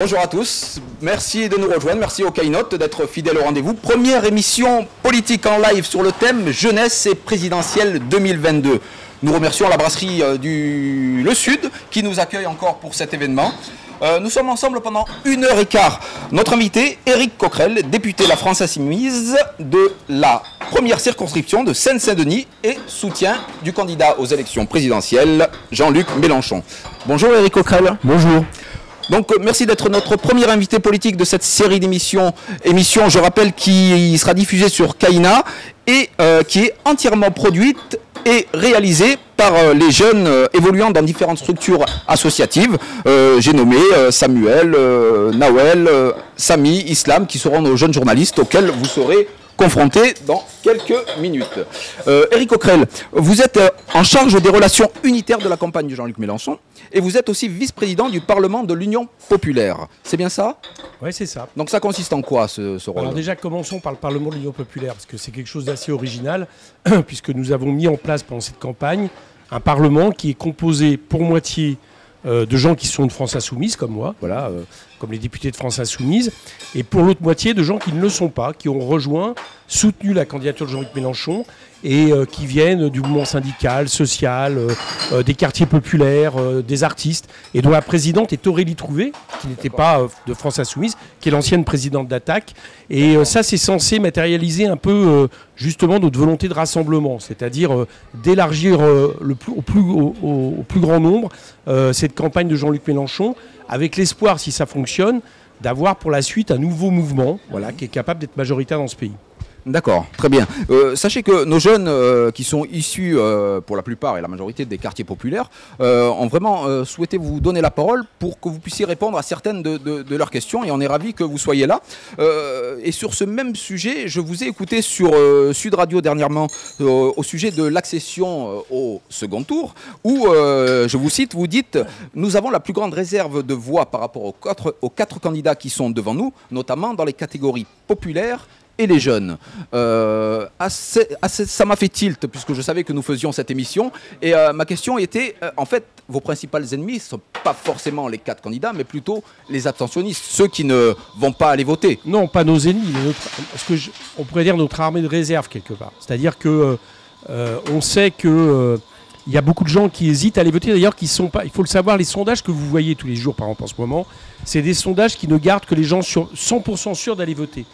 Bonjour à tous, merci de nous rejoindre, merci au Keynote d'être fidèles au rendez-vous. Première émission politique en live sur le thème jeunesse et présidentielle 2022. Nous remercions la brasserie Le Sud qui nous accueille encore pour cet événement. Nous sommes ensemble pendant 1h15. Notre invité, Éric Coquerel, député La France Insoumise de la première circonscription de Seine-Saint-Denis et soutien du candidat aux élections présidentielles, Jean-Luc Mélenchon. Bonjour Éric Coquerel. Bonjour. Donc merci d'être notre premier invité politique de cette série d'émissions. Émission, je rappelle, qui sera diffusée sur Kaina et qui est entièrement produite et réalisée par les jeunes évoluant dans différentes structures associatives. J'ai nommé Samuel, Nawel, Samy, Islam, qui seront nos jeunes journalistes auxquels vous serez confrontés dans quelques minutes. Éric Coquerel, vous êtes en charge des relations unitaires de la campagne de Jean-Luc Mélenchon et vous êtes aussi vice-président du Parlement de l'Union populaire. C'est bien ça? Oui, c'est ça. Donc ça consiste en quoi ce rôle? Alors déjà, commençons par le Parlement de l'Union populaire, parce que c'est quelque chose d'assez original, puisque nous avons mis en place pendant cette campagne un Parlement qui est composé pour moitié de gens qui sont de France Insoumise, comme moi, voilà, comme les députés de France Insoumise, et pour l'autre moitié de gens qui ne le sont pas, qui ont rejoint, soutenu la candidature de Jean-Luc Mélenchon, et qui viennent du mouvement syndical, social, des quartiers populaires, des artistes, et dont la présidente est Aurélie Trouvé, qui n'était pas de France Insoumise, qui est l'ancienne présidente d'Attaque. Et ça, c'est censé matérialiser un peu justement notre volonté de rassemblement, c'est-à-dire d'élargir au plus grand nombre cette campagne de Jean-Luc Mélenchon, avec l'espoir, si ça fonctionne, d'avoir pour la suite un nouveau mouvement, voilà, qui est capable d'être majoritaire dans ce pays. D'accord, très bien. Sachez que nos jeunes qui sont issus, pour la plupart et la majorité, des quartiers populaires, ont vraiment souhaité vous donner la parole pour que vous puissiez répondre à certaines de leurs questions, et on est ravis que vous soyez là. Et sur ce même sujet, je vous ai écouté sur Sud Radio dernièrement au sujet de l'accession au second tour, où, je vous cite, vous dites « Nous avons la plus grande réserve de voix par rapport aux quatre candidats qui sont devant nous, notamment dans les catégories populaires et les jeunes ». Ça m'a fait tilt, puisque je savais que nous faisions cette émission. Et ma question était, en fait, vos principaux ennemis ne sont pas forcément les quatre candidats, mais plutôt les abstentionnistes, ceux qui ne vont pas aller voter. Non, pas nos ennemis, mais on pourrait dire notre armée de réserve, quelque part. C'est-à-dire que on sait que il y a beaucoup de gens qui hésitent à aller voter, d'ailleurs, qui sont pas. Il faut le savoir, les sondages que vous voyez tous les jours, par exemple, en ce moment, c'est des sondages qui ne gardent que les gens sur 100% sûrs d'aller voter.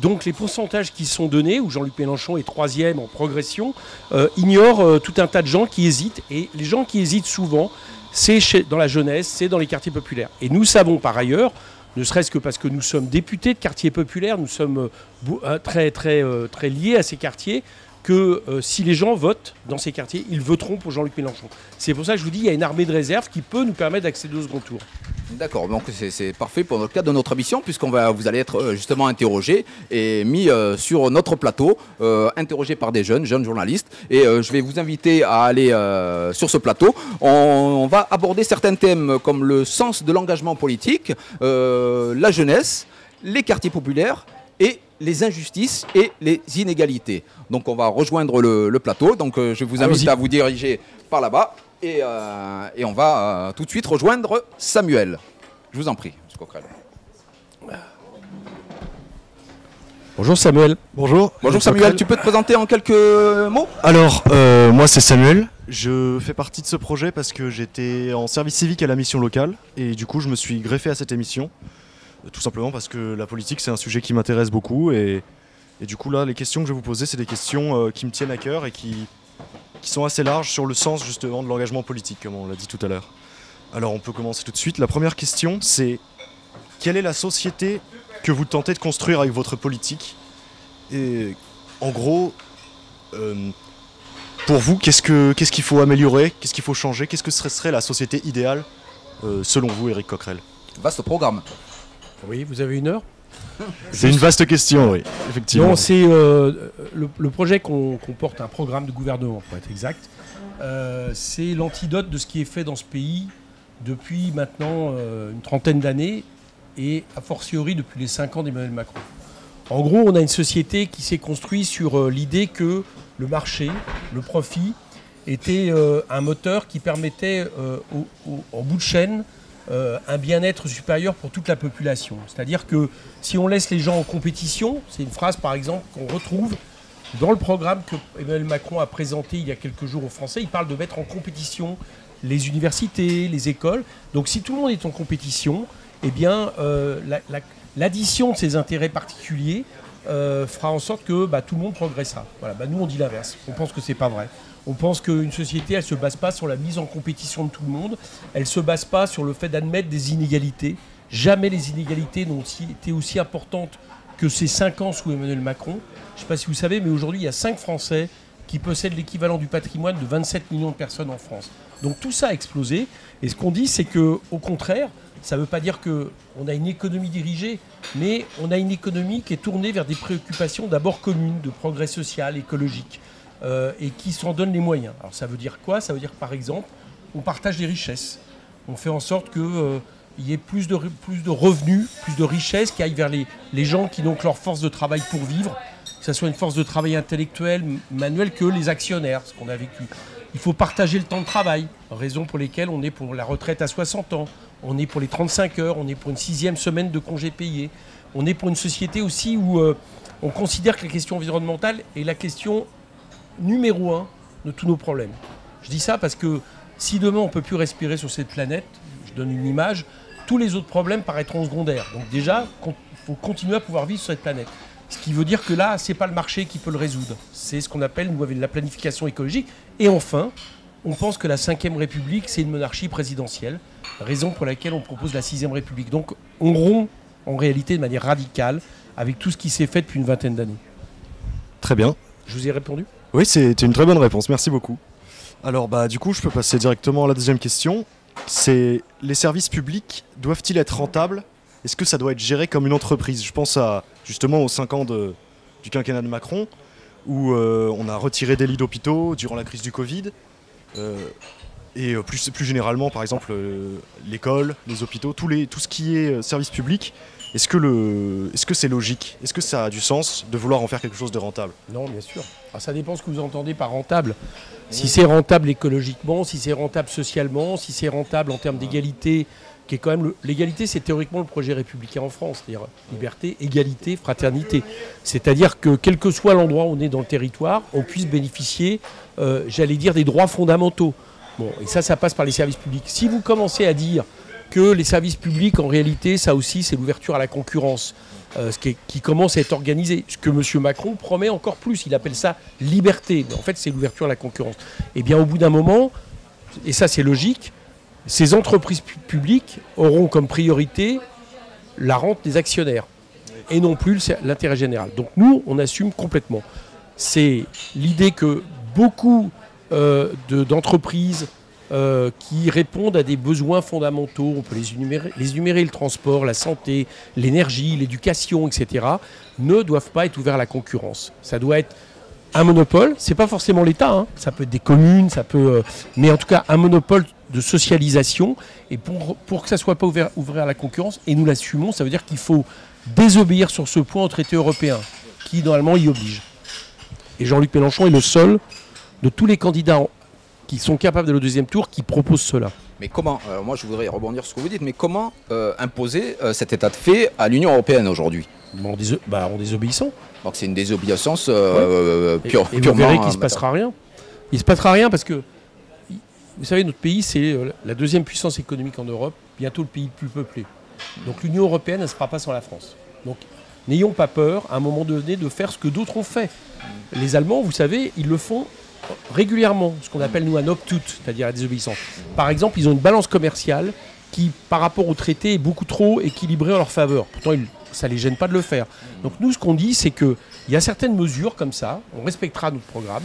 Donc les pourcentages qui sont donnés, où Jean-Luc Mélenchon est 3e en progression, ignorent tout un tas de gens qui hésitent. Et les gens qui hésitent souvent, c'est dans la jeunesse, c'est dans les quartiers populaires. Et nous savons par ailleurs, ne serait-ce que parce que nous sommes députés de quartiers populaires, nous sommes très liés à ces quartiers, que si les gens votent dans ces quartiers, ils voteront pour Jean-Luc Mélenchon. C'est pour ça que je vous dis, il y a une armée de réserve qui peut nous permettre d'accéder au second tour. D'accord, donc c'est parfait pour le cadre de notre émission, puisqu'on vous allez être justement interrogé et mis sur notre plateau, interrogé par des jeunes journalistes. Et je vais vous inviter à aller sur ce plateau. On va aborder certains thèmes comme le sens de l'engagement politique, la jeunesse, les quartiers populaires et les injustices et les inégalités. Donc on va rejoindre le plateau. Donc je vous invite à vous diriger par là-bas. Et on va tout de suite rejoindre Samuel. Je vous en prie, M. Coquerel. Bonjour Samuel. Bonjour. Bonjour Samuel, tu peux te présenter en quelques mots? Alors, moi c'est Samuel. Je fais partie de ce projet parce que j'étais en service civique à la mission locale. Et du coup, je me suis greffé à cette émission. Tout simplement parce que la politique, c'est un sujet qui m'intéresse beaucoup. Et du coup, là, les questions que je vais vous poser, c'est des questions qui me tiennent à cœur et qui sont assez larges sur le sens justement de l'engagement politique, comme on l'a dit tout à l'heure. Alors on peut commencer tout de suite. La première question, c'est quelle est la société que vous tentez de construire avec votre politique? Et en gros, pour vous, qu'est-ce qu'il faut améliorer? Qu'est-ce qu'il faut changer? Qu'est-ce que serait la société idéale selon vous, Éric Coquerel? Vaste programme. Oui, vous avez 1 heure? C'est une vaste question, oui, effectivement. Non, c'est le projet qu'on porte, un programme de gouvernement, pour être exact. C'est l'antidote de ce qui est fait dans ce pays depuis maintenant une trentaine d'années et a fortiori depuis les 5 ans d'Emmanuel Macron. En gros, on a une société qui s'est construite sur l'idée que le marché, le profit, était un moteur qui permettait en bout de chaîne un bien-être supérieur pour toute la population. C'est-à-dire que si on laisse les gens en compétition, c'est une phrase par exemple qu'on retrouve dans le programme que Emmanuel Macron a présenté il y a quelques jours aux Français, il parle de mettre en compétition les universités, les écoles. Donc si tout le monde est en compétition, eh bien l'addition de ces intérêts particuliers fera en sorte que tout le monde progressera. Voilà, nous on dit l'inverse. On pense que c'est pas vrai. On pense qu'une société, elle ne se base pas sur la mise en compétition de tout le monde. Elle ne se base pas sur le fait d'admettre des inégalités. Jamais les inégalités n'ont été aussi importantes que ces 5 ans sous Emmanuel Macron. Je ne sais pas si vous savez, mais aujourd'hui, il y a 5 Français qui possèdent l'équivalent du patrimoine de 27 millions de personnes en France. Donc tout ça a explosé. Et ce qu'on dit, c'est qu'au contraire, ça ne veut pas dire qu'on a une économie dirigée, mais on a une économie qui est tournée vers des préoccupations d'abord communes, de progrès social, écologique, et qui s'en donne les moyens. Alors ça veut dire quoi? Ça veut dire par exemple, on partage les richesses. On fait en sorte qu'il y ait plus de revenus, plus de richesses qui aillent vers les gens qui n'ont que leur force de travail pour vivre, que ce soit une force de travail intellectuelle, manuelle, que les actionnaires, ce qu'on a vécu. Il faut partager le temps de travail, raison pour lesquelles on est pour la retraite à 60 ans, on est pour les 35 heures, on est pour une 6e semaine de congés payés, on est pour une société aussi où on considère que la question environnementale est la question numéro 1 de tous nos problèmes. Je dis ça parce que si demain on ne peut plus respirer sur cette planète, je donne une image, tous les autres problèmes paraîtront secondaires. Donc déjà, il faut continuer à pouvoir vivre sur cette planète. Ce qui veut dire que là, ce n'est pas le marché qui peut le résoudre. C'est ce qu'on appelle, nous, la planification écologique. Et enfin, on pense que la 5e République, c'est une monarchie présidentielle, raison pour laquelle on propose la 6e République. Donc on rompt en réalité de manière radicale avec tout ce qui s'est fait depuis une vingtaine d'années. Très bien. Je vous ai répondu ? Oui, c'était une très bonne réponse, merci beaucoup. Alors du coup, je peux passer directement à la deuxième question. C'est les services publics doivent-ils être rentables? Est-ce que ça doit être géré comme une entreprise? Je pense justement aux 5 ans du quinquennat de Macron, où on a retiré des lits d'hôpitaux durant la crise du Covid. Et plus généralement, par exemple, l'école, les hôpitaux, tout ce qui est service public. Est-ce que c'est logique? Est-ce que ça a du sens de vouloir en faire quelque chose de rentable? Non, bien sûr. Alors, ça dépend ce que vous entendez par rentable. Si c'est rentable écologiquement, si c'est rentable socialement, si c'est rentable en termes d'égalité, qui est quand même l'égalité, c'est théoriquement le projet républicain en France, c'est-à-dire liberté, égalité, fraternité. C'est-à-dire que quel que soit l'endroit où on est dans le territoire, on puisse bénéficier, j'allais dire, des droits fondamentaux. Bon, et ça passe par les services publics. Si vous commencez à dire que les services publics, en réalité, ça aussi, c'est l'ouverture à la concurrence, qui commence à être organisé. Ce que M. Macron promet encore plus, il appelle ça liberté. Mais en fait, c'est l'ouverture à la concurrence. Et bien, au bout d'un moment, et ça c'est logique, ces entreprises publiques auront comme priorité la rente des actionnaires et non plus l'intérêt général. Donc nous, on assume complètement. C'est l'idée que beaucoup d'entreprises qui répondent à des besoins fondamentaux, on peut les énumérer, le transport, la santé, l'énergie, l'éducation, etc., ne doivent pas être ouverts à la concurrence. Ça doit être un monopole, c'est pas forcément l'État, hein. Ça peut être des communes, mais en tout cas un monopole de socialisation, et pour que ça ne soit pas ouvert à la concurrence, et nous l'assumons, ça veut dire qu'il faut désobéir sur ce point au traité européen, qui normalement y oblige. Et Jean-Luc Mélenchon est le seul de tous les candidats qui sont capables d'aller au deuxième tour qui proposent cela. Mais comment, moi je voudrais rebondir sur ce que vous dites, mais comment imposer cet état de fait à l'Union européenne aujourd'hui? En désobéissant. Donc c'est une désobéissance purement... Et vous verrez qu'il ne se passera rien. Il ne se passera rien parce que, vous savez, notre pays, c'est la 2e puissance économique en Europe, bientôt le pays le plus peuplé. Donc l'Union européenne, elle ne se fera pas sans la France. Donc n'ayons pas peur, à un moment donné, de faire ce que d'autres ont fait. Les Allemands, vous savez, ils le font régulièrement, ce qu'on appelle nous un opt-out, c'est-à-dire la désobéissance. Par exemple, ils ont une balance commerciale qui, par rapport au traité, est beaucoup trop équilibrée en leur faveur. Pourtant, ça ne les gêne pas de le faire. Donc nous, ce qu'on dit, c'est qu'il y a certaines mesures comme ça, on respectera notre programme,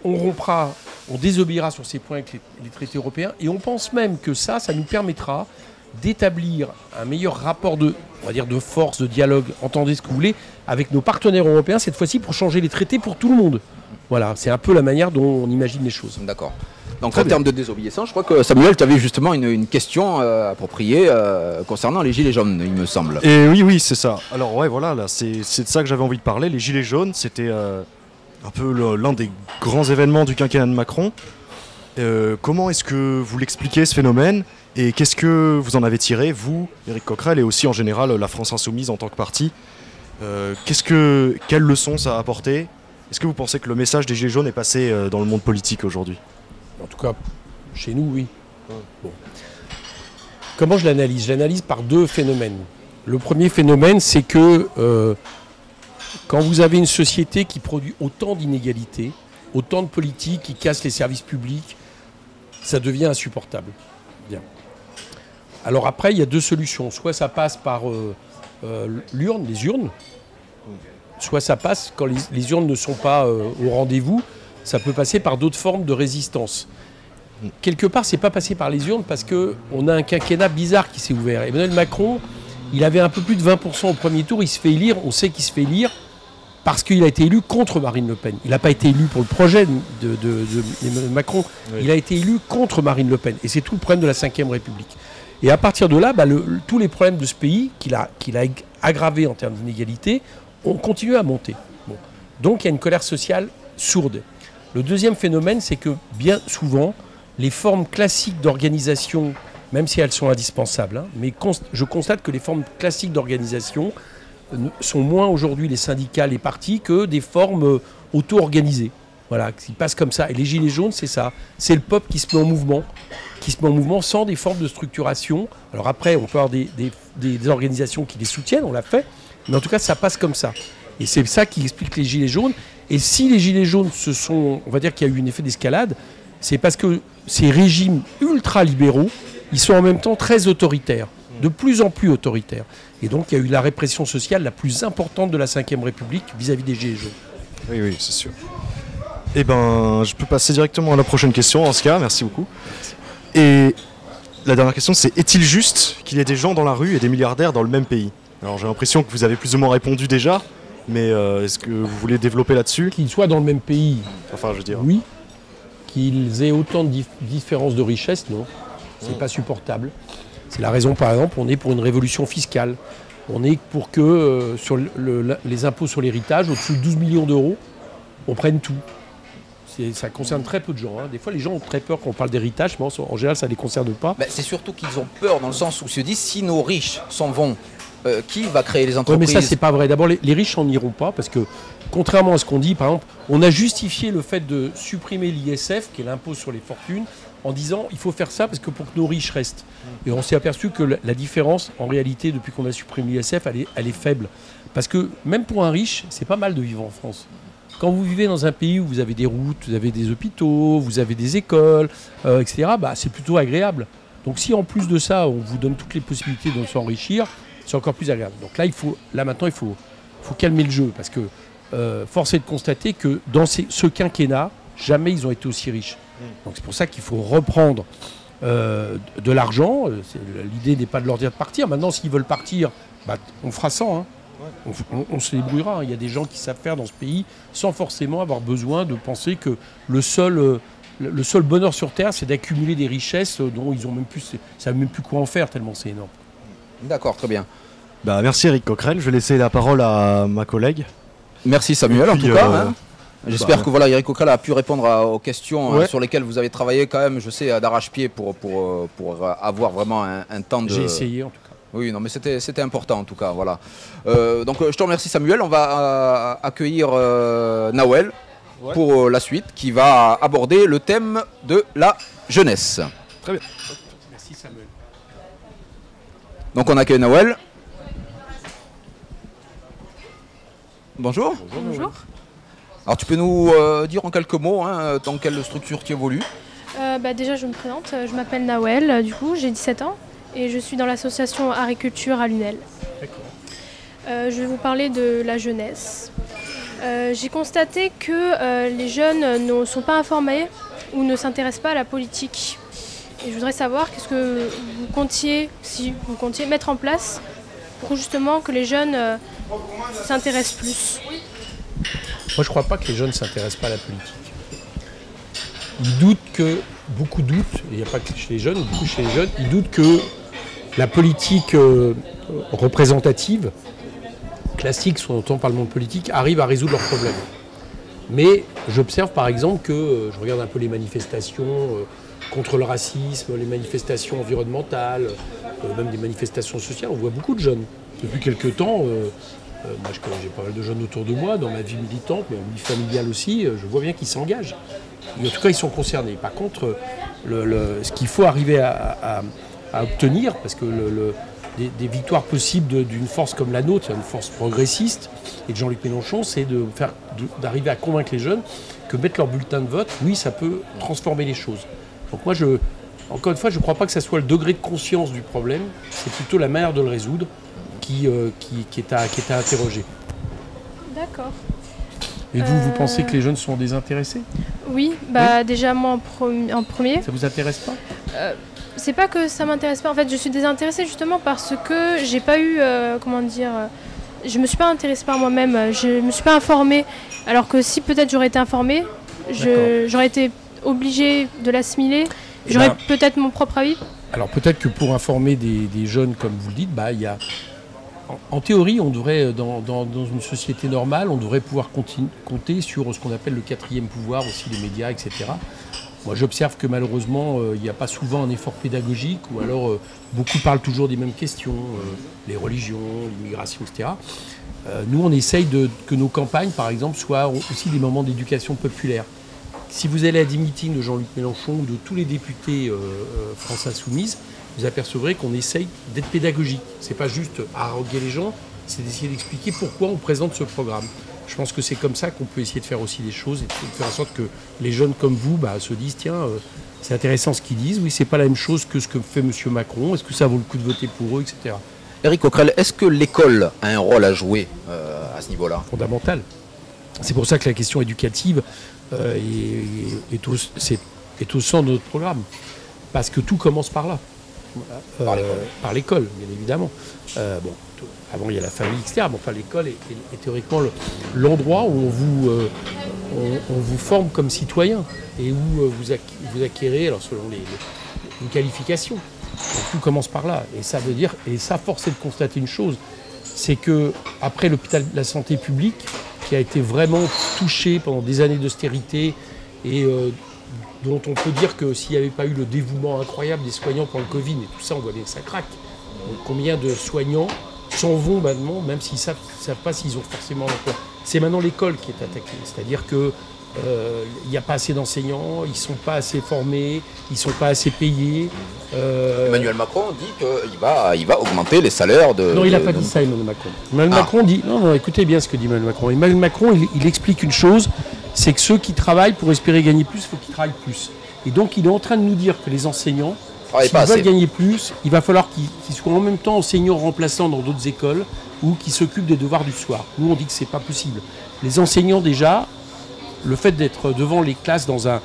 on rompra, on désobéira sur ces points avec les traités européens, et on pense même que ça nous permettra d'établir un meilleur rapport de force, de dialogue, entendez ce que vous voulez, avec nos partenaires européens, cette fois-ci pour changer les traités pour tout le monde. Voilà, c'est un peu la manière dont on imagine les choses. D'accord. Donc en termes de désobéissance, je crois que Samuel, tu avais justement une question appropriée concernant les gilets jaunes, il me semble. Et oui, c'est ça. Alors ouais, voilà, là, c'est de ça que j'avais envie de parler. Les gilets jaunes, c'était un peu l'un des grands événements du quinquennat de Macron. Comment est-ce que vous l'expliquez ce phénomène et qu'est-ce que vous en avez tiré, vous, Éric Coquerel, et aussi en général la France Insoumise en tant que parti? Quelle leçon ça a apporté? Est-ce que vous pensez que le message des Gilets jaunes est passé dans le monde politique aujourd'hui? En tout cas, chez nous, oui. Bon. Comment je l'analyse? Je l'analyse par deux phénomènes. Le premier phénomène, c'est que quand vous avez une société qui produit autant d'inégalités, autant de politiques qui cassent les services publics, ça devient insupportable. Bien. Alors après, il y a deux solutions. Soit ça passe par l'urne, les urnes, soit ça passe quand les urnes ne sont pas au rendez-vous, ça peut passer par d'autres formes de résistance. Quelque part, c'est pas passé par les urnes parce qu'on a un quinquennat bizarre qui s'est ouvert. Emmanuel Macron, il avait un peu plus de 20% au premier tour, il se fait élire, on sait qu'il se fait élire parce qu'il a été élu contre Marine Le Pen. Il n'a pas été élu pour le projet d'Emmanuel Macron, oui. Il a été élu contre Marine Le Pen. Et c'est tout le problème de la Ve République. Et à partir de là, tous les problèmes de ce pays, qu'il a aggravés en termes d'inégalité, ont continué à monter. Bon. Donc il y a une colère sociale sourde. Le deuxième phénomène, c'est que bien souvent, les formes classiques d'organisation, même si elles sont indispensables, mais je constate que les formes classiques d'organisation sont moins aujourd'hui les syndicats, les partis, que des formes auto-organisées. Voilà, qui passent comme ça. Et les Gilets jaunes, c'est ça. C'est le peuple qui se met en mouvement, sans des formes de structuration. Alors après, on peut avoir des organisations qui les soutiennent, on l'a fait, mais en tout cas, ça passe comme ça. Et c'est ça qui explique les Gilets jaunes. Et si les Gilets jaunes on va dire qu'il y a eu un effet d'escalade, c'est parce que ces régimes ultra-libéraux, ils sont en même temps très autoritaires, de plus en plus autoritaires. Et donc, il y a eu la répression sociale la plus importante de la Ve République vis-à-vis des Gilets jaunes. Oui, c'est sûr. Eh ben, je peux passer directement à la prochaine question, en ce cas, merci beaucoup. Et la dernière question, c'est est-il juste qu'il y ait des gens dans la rue et des milliardaires dans le même pays? Alors, j'ai l'impression que vous avez plus ou moins répondu déjà, mais est-ce que vous voulez développer là-dessus? Qu'ils soient dans le même pays, enfin, je veux dire. Oui. Qu'ils aient autant de différences de richesse, non. C'est pas supportable. C'est la raison, par exemple, on est pour une révolution fiscale. On est pour que sur les impôts sur l'héritage, au-dessus de 12 millions d'euros, on prenne tout. Ça concerne très peu de gens. Hein. Des fois, les gens ont très peur quand on parle d'héritage, mais en général, ça ne les concerne pas. C'est surtout qu'ils ont peur dans le sens où ils se disent si nos riches s'en vont, qui va créer les entreprises? Mais ça, c'est pas vrai. D'abord, les riches n'en iront pas parce que, contrairement à ce qu'on dit, par exemple, on a justifié le fait de supprimer l'ISF, qui est l'impôt sur les fortunes, en disant il faut faire ça parce que pour que nos riches restent. Et on s'est aperçu que la différence, en réalité, depuis qu'on a supprimé l'ISF, elle est faible. Parce que même pour un riche, c'est pas mal de vivre en France. Quand vous vivez dans un pays où vous avez des routes, vous avez des hôpitaux, vous avez des écoles, etc., c'est plutôt agréable. Donc si en plus de ça, on vous donne toutes les possibilités de s'enrichir, c'est encore plus agréable. Donc là, maintenant, il faut calmer le jeu. Parce que force est de constater que dans ce quinquennat, jamais ils ont été aussi riches. Donc c'est pour ça qu'il faut reprendre de l'argent. L'idée n'est pas de leur dire de partir. Maintenant, s'ils veulent partir, on fera ça. Hein. On se débrouillera. Il y a des gens qui savent faire dans ce pays sans forcément avoir besoin de penser que le seul bonheur sur Terre, c'est d'accumuler des richesses dont ils ne savent même plus quoi en faire, tellement c'est énorme. D'accord, très bien. Merci Éric Coquerel. Je vais laisser la parole à ma collègue. Merci Samuel, en tout cas. Hein. J'espère que Éric Coquerel a pu répondre aux questions sur lesquelles vous avez travaillé quand même, je sais, d'arrache-pied pour avoir vraiment un temps de... J'ai essayé en tout cas. Oui, non, mais c'était important en tout cas, voilà. Donc je te remercie Samuel, on va accueillir Nawel pour la suite, qui va aborder le thème de la jeunesse. Très bien. Merci Samuel. Donc on accueille Nawel. Bonjour. Bonjour. Alors tu peux nous dire en quelques mots dans quelle structure tu évolues? Déjà je me présente, je m'appelle Nawel, du coup j'ai 17 ans. Et je suis dans l'association Agriculture à Lunel. Je vais vous parler de la jeunesse. J'ai constaté que les jeunes ne sont pas informés ou ne s'intéressent pas à la politique. Et je voudrais savoir qu'est-ce que vous comptiez mettre en place pour justement que les jeunes s'intéressent plus. Moi je ne crois pas que les jeunes ne s'intéressent pas à la politique. Beaucoup doutent, il n'y a pas que chez les jeunes, beaucoup chez les jeunes, ils doutent que la politique représentative, classique, ce qu'on entend par le monde politique, arrive à résoudre leurs problèmes. Mais j'observe par exemple que je regarde un peu les manifestations contre le racisme, les manifestations environnementales, même des manifestations sociales. On voit beaucoup de jeunes. Depuis quelques temps, moi j'ai pas mal de jeunes autour de moi, dans ma vie militante, mais en vie familiale aussi, je vois bien qu'ils s'engagent. Et en tout cas, ils sont concernés. Par contre, ce qu'il faut arriver à obtenir, parce que des victoires possibles d'une force comme la nôtre, une force progressiste, et de Jean-Luc Mélenchon, c'est d'arriver à convaincre les jeunes que mettre leur bulletin de vote, oui, ça peut transformer les choses. Donc moi, encore une fois, je ne crois pas que ça soit le degré de conscience du problème, c'est plutôt la manière de le résoudre qui est à interroger. D'accord. Et vous pensez que les jeunes sont désintéressés? Oui, déjà moi en premier. Ça vous intéresse pas? C'est pas que ça m'intéresse pas, en fait je suis désintéressée justement parce que j'ai pas eu, je me suis pas intéressée par moi-même, je me suis pas informée, alors que si peut-être j'aurais été informée, j'aurais été obligée de l'assimiler, j'aurais peut-être mon propre avis. Alors peut-être que pour informer des jeunes comme vous le dites, il y a... En théorie, on devrait, dans une société normale, on devrait pouvoir compter sur ce qu'on appelle le quatrième pouvoir, aussi les médias, etc. Moi, j'observe que malheureusement, il n'y a pas souvent un effort pédagogique, ou alors beaucoup parlent toujours des mêmes questions, les religions, l'immigration, etc. Nous, on essaye que nos campagnes, par exemple, soient aussi des moments d'éducation populaire. Si vous allez à des meetings de Jean-Luc Mélenchon ou de tous les députés France Insoumise, vous apercevrez qu'on essaye d'être pédagogique. C'est pas juste haranguer les gens, c'est d'essayer d'expliquer pourquoi on présente ce programme. Je pense que c'est comme ça qu'on peut essayer de faire aussi les choses et de faire en sorte que les jeunes comme vous se disent tiens, c'est intéressant ce qu'ils disent, oui, c'est pas la même chose que ce que fait M. Macron, est-ce que ça vaut le coup de voter pour eux, etc. Éric Coquerel, est-ce que l'école a un rôle à jouer à ce niveau-là? Fondamental. C'est pour ça que la question éducative est au centre de notre programme. Parce que tout commence par là. Par l'école, bien évidemment. Avant, il y a la famille, etc. Mais enfin, l'école est théoriquement l'endroit où on vous forme comme citoyen et où vous acquérez, alors selon une qualification. Donc, tout commence par là. Et ça veut dire, et ça, force est de constater une chose, c'est que après l'hôpital de la santé publique, qui a été vraiment touché pendant des années d'austérité et dont on peut dire que s'il n'y avait pas eu le dévouement incroyable des soignants pour le Covid et tout ça, on voit bien que ça craque. Donc, combien de soignants s'en vont maintenant, même s'ils ne savent pas s'ils ont forcément l'emploi. C'est maintenant l'école qui est attaquée. C'est-à-dire qu'il n'y a pas assez d'enseignants, ils ne sont pas assez formés, ils ne sont pas assez payés. Emmanuel Macron dit qu'il va augmenter les salaires de... Non, il n'a pas dit ça, Emmanuel Macron. Emmanuel Macron dit... Non, écoutez bien ce que dit Emmanuel Macron. Emmanuel Macron, il explique une chose, c'est que ceux qui travaillent pour espérer gagner plus, il faut qu'ils travaillent plus. Et donc, il est en train de nous dire que les enseignants, s'ils veulent gagner plus, il va falloir qu'ils soient en même temps enseignants remplaçants dans d'autres écoles ou qu'ils s'occupent des devoirs du soir. Nous, on dit que ce n'est pas possible. Les enseignants, déjà, le fait d'être devant les classes dans un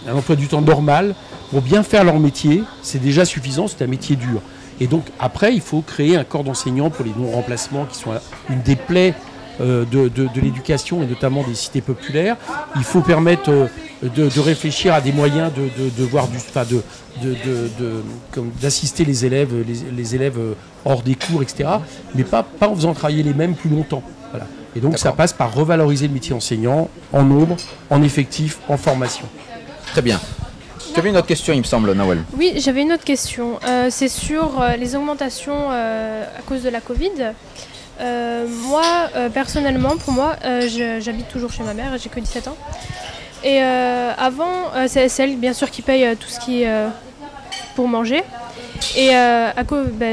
emploi du temps normal, pour bien faire leur métier, c'est déjà suffisant, c'est un métier dur. Et donc, après, il faut créer un corps d'enseignants pour les non-remplacements qui sont une des plaies de l'éducation et notamment des cités populaires. Il faut permettre de réfléchir à des moyens d'assister les élèves hors des cours, etc. Mais pas en faisant travailler les mêmes plus longtemps. Voilà. Et donc ça passe par revaloriser le métier enseignant en nombre, en effectif, en formation. Très bien. Tu avais une autre question, il me semble, Nawel. Oui, j'avais une autre question. C'est sur les augmentations à cause de la Covid. Moi, personnellement, pour moi, j'habite toujours chez ma mère, j'ai que 17 ans. Et avant, c'est elle, bien sûr, qui paye tout ce qui est pour manger. Et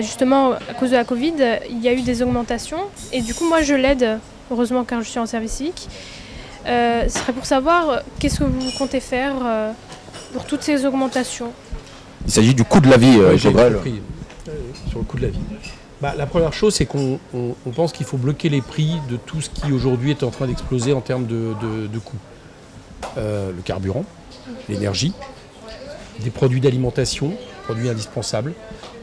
justement, à cause de la Covid, il y a eu des augmentations. Et du coup, moi, je l'aide, heureusement, car je suis en service civique. Ce serait pour savoir qu'est-ce que vous comptez faire pour toutes ces augmentations. Il s'agit du coût de la vie, sur le coût de la vie. La première chose, c'est qu'on pense qu'il faut bloquer les prix de tout ce qui aujourd'hui est en train d'exploser en termes de coûts. Le carburant, l'énergie, des produits d'alimentation, produits indispensables.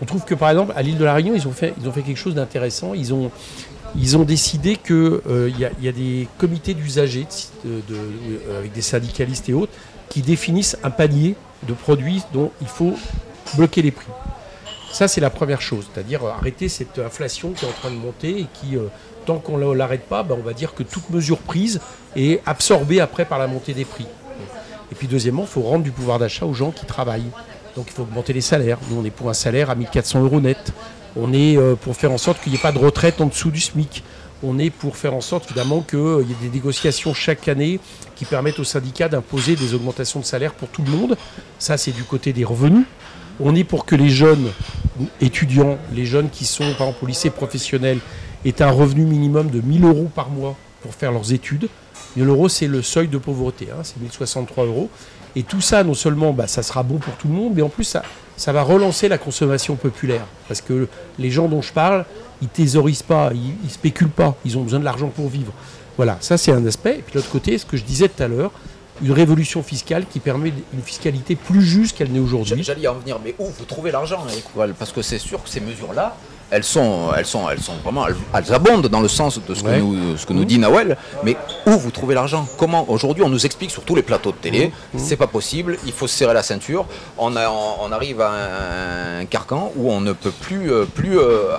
On trouve que par exemple à l'île de la Réunion, ils ont fait quelque chose d'intéressant. Ils ont décidé qu'il y a des comités d'usagers avec des syndicalistes et autres qui définissent un panier de produits dont il faut bloquer les prix. Ça, c'est la première chose, c'est-à-dire arrêter cette inflation qui est en train de monter et qui tant qu'on ne l'arrête pas, on va dire que toute mesure prise est absorbée après par la montée des prix. Et puis deuxièmement, il faut rendre du pouvoir d'achat aux gens qui travaillent. Donc il faut augmenter les salaires. Nous, on est pour un salaire à 1 400 € net. On est pour faire en sorte qu'il n'y ait pas de retraite en dessous du SMIC. On est pour faire en sorte, évidemment, qu'il y ait des négociations chaque année qui permettent aux syndicats d'imposer des augmentations de salaire pour tout le monde. Ça, c'est du côté des revenus. On est pour que les jeunes étudiants, les jeunes qui sont, par exemple, au lycée professionnel, aient un revenu minimum de 1 000 € par mois pour faire leurs études. 1 000 €, c'est le seuil de pauvreté, c'est 1 063 €. Et tout ça, non seulement ça sera bon pour tout le monde, mais en plus, ça va relancer la consommation populaire. Parce que les gens dont je parle, ils ne thésaurisent pas, ils ne spéculent pas, ils ont besoin de l'argent pour vivre. Voilà, ça c'est un aspect. Et puis l'autre côté, ce que je disais tout à l'heure, une révolution fiscale qui permet une fiscalité plus juste qu'elle n'est aujourd'hui. J'allais y en venir, mais où vous trouvez l'argent, parce que c'est sûr que ces mesures-là, elles sont vraiment, elles abondent dans le sens de ce que nous dit Nawel, mais où vous trouvez l'argent? Comment? Aujourd'hui, on nous explique sur tous les plateaux de télé, c'est pas possible, il faut se serrer la ceinture, on arrive à un carcan où on ne peut plus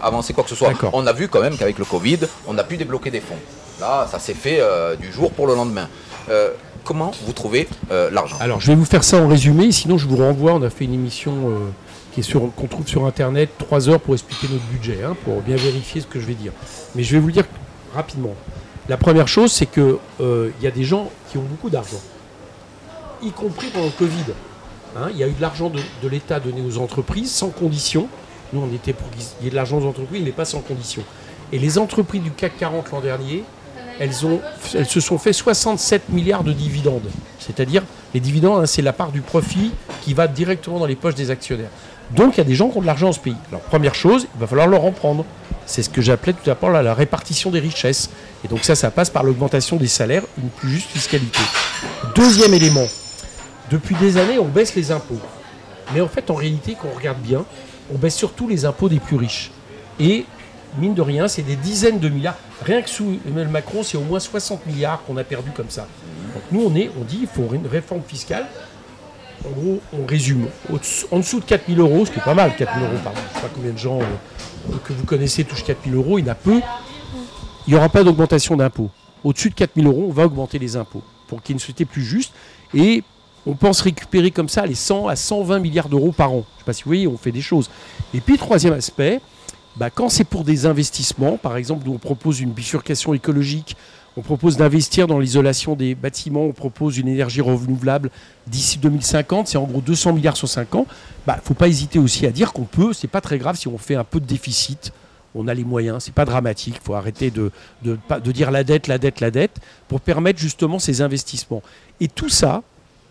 avancer quoi que ce soit. On a vu quand même qu'avec le Covid, on a pu débloquer des fonds. Là, ça s'est fait du jour pour le lendemain. Comment vous trouvez l'argent? Alors, je vais vous faire ça en résumé, sinon je vous renvoie, on a fait une émission qu'on trouve sur Internet, 3 heures pour expliquer notre budget, pour bien vérifier ce que je vais dire. Mais je vais vous le dire rapidement. La première chose, c'est qu'il y a des gens qui ont beaucoup d'argent, y compris pendant le Covid. Il y a eu de l'argent de l'État donné aux entreprises sans condition. Nous, on était pour qu'il y ait de l'argent aux entreprises, mais pas sans condition. Et les entreprises du CAC 40 l'an dernier, elles se sont fait 67 milliards de dividendes. C'est-à-dire, les dividendes, c'est la part du profit qui va directement dans les poches des actionnaires. Donc, il y a des gens qui ont de l'argent dans ce pays. Alors, première chose, il va falloir leur en prendre. C'est ce que j'appelais tout à l'heure la répartition des richesses. Et donc ça passe par l'augmentation des salaires, une plus juste fiscalité. Deuxième élément, depuis des années, on baisse les impôts. Mais en fait, en réalité, quand on regarde bien, on baisse surtout les impôts des plus riches. Et, mine de rien, c'est des dizaines de milliards. Rien que sous Emmanuel Macron, c'est au moins 60 milliards qu'on a perdu comme ça. Donc nous, on dit qu'il faut une réforme fiscale. En gros, on résume. En dessous de 4 000 €, ce qui est pas mal, 4 000 € par mois. Je ne sais pas combien de gens que vous connaissez touchent 4 000 €. Il y en a peu. Il n'y aura pas d'augmentation d'impôts. Au-dessus de 4 000 €, on va augmenter les impôts pour qu'il y ait une société plus juste. Et on pense récupérer comme ça les 100 à 120 milliards d'euros par an. Je ne sais pas si vous voyez, on fait des choses. Et puis, troisième aspect, quand c'est pour des investissements, par exemple, nous on propose une bifurcation écologique, on propose d'investir dans l'isolation des bâtiments, on propose une énergie renouvelable d'ici 2050, c'est en gros 200 milliards sur 5 ans. Il ne faut pas hésiter aussi à dire qu'on peut, c'est pas très grave si on fait un peu de déficit, on a les moyens, c'est pas dramatique, il faut arrêter de dire la dette, pour permettre justement ces investissements. Et tout ça,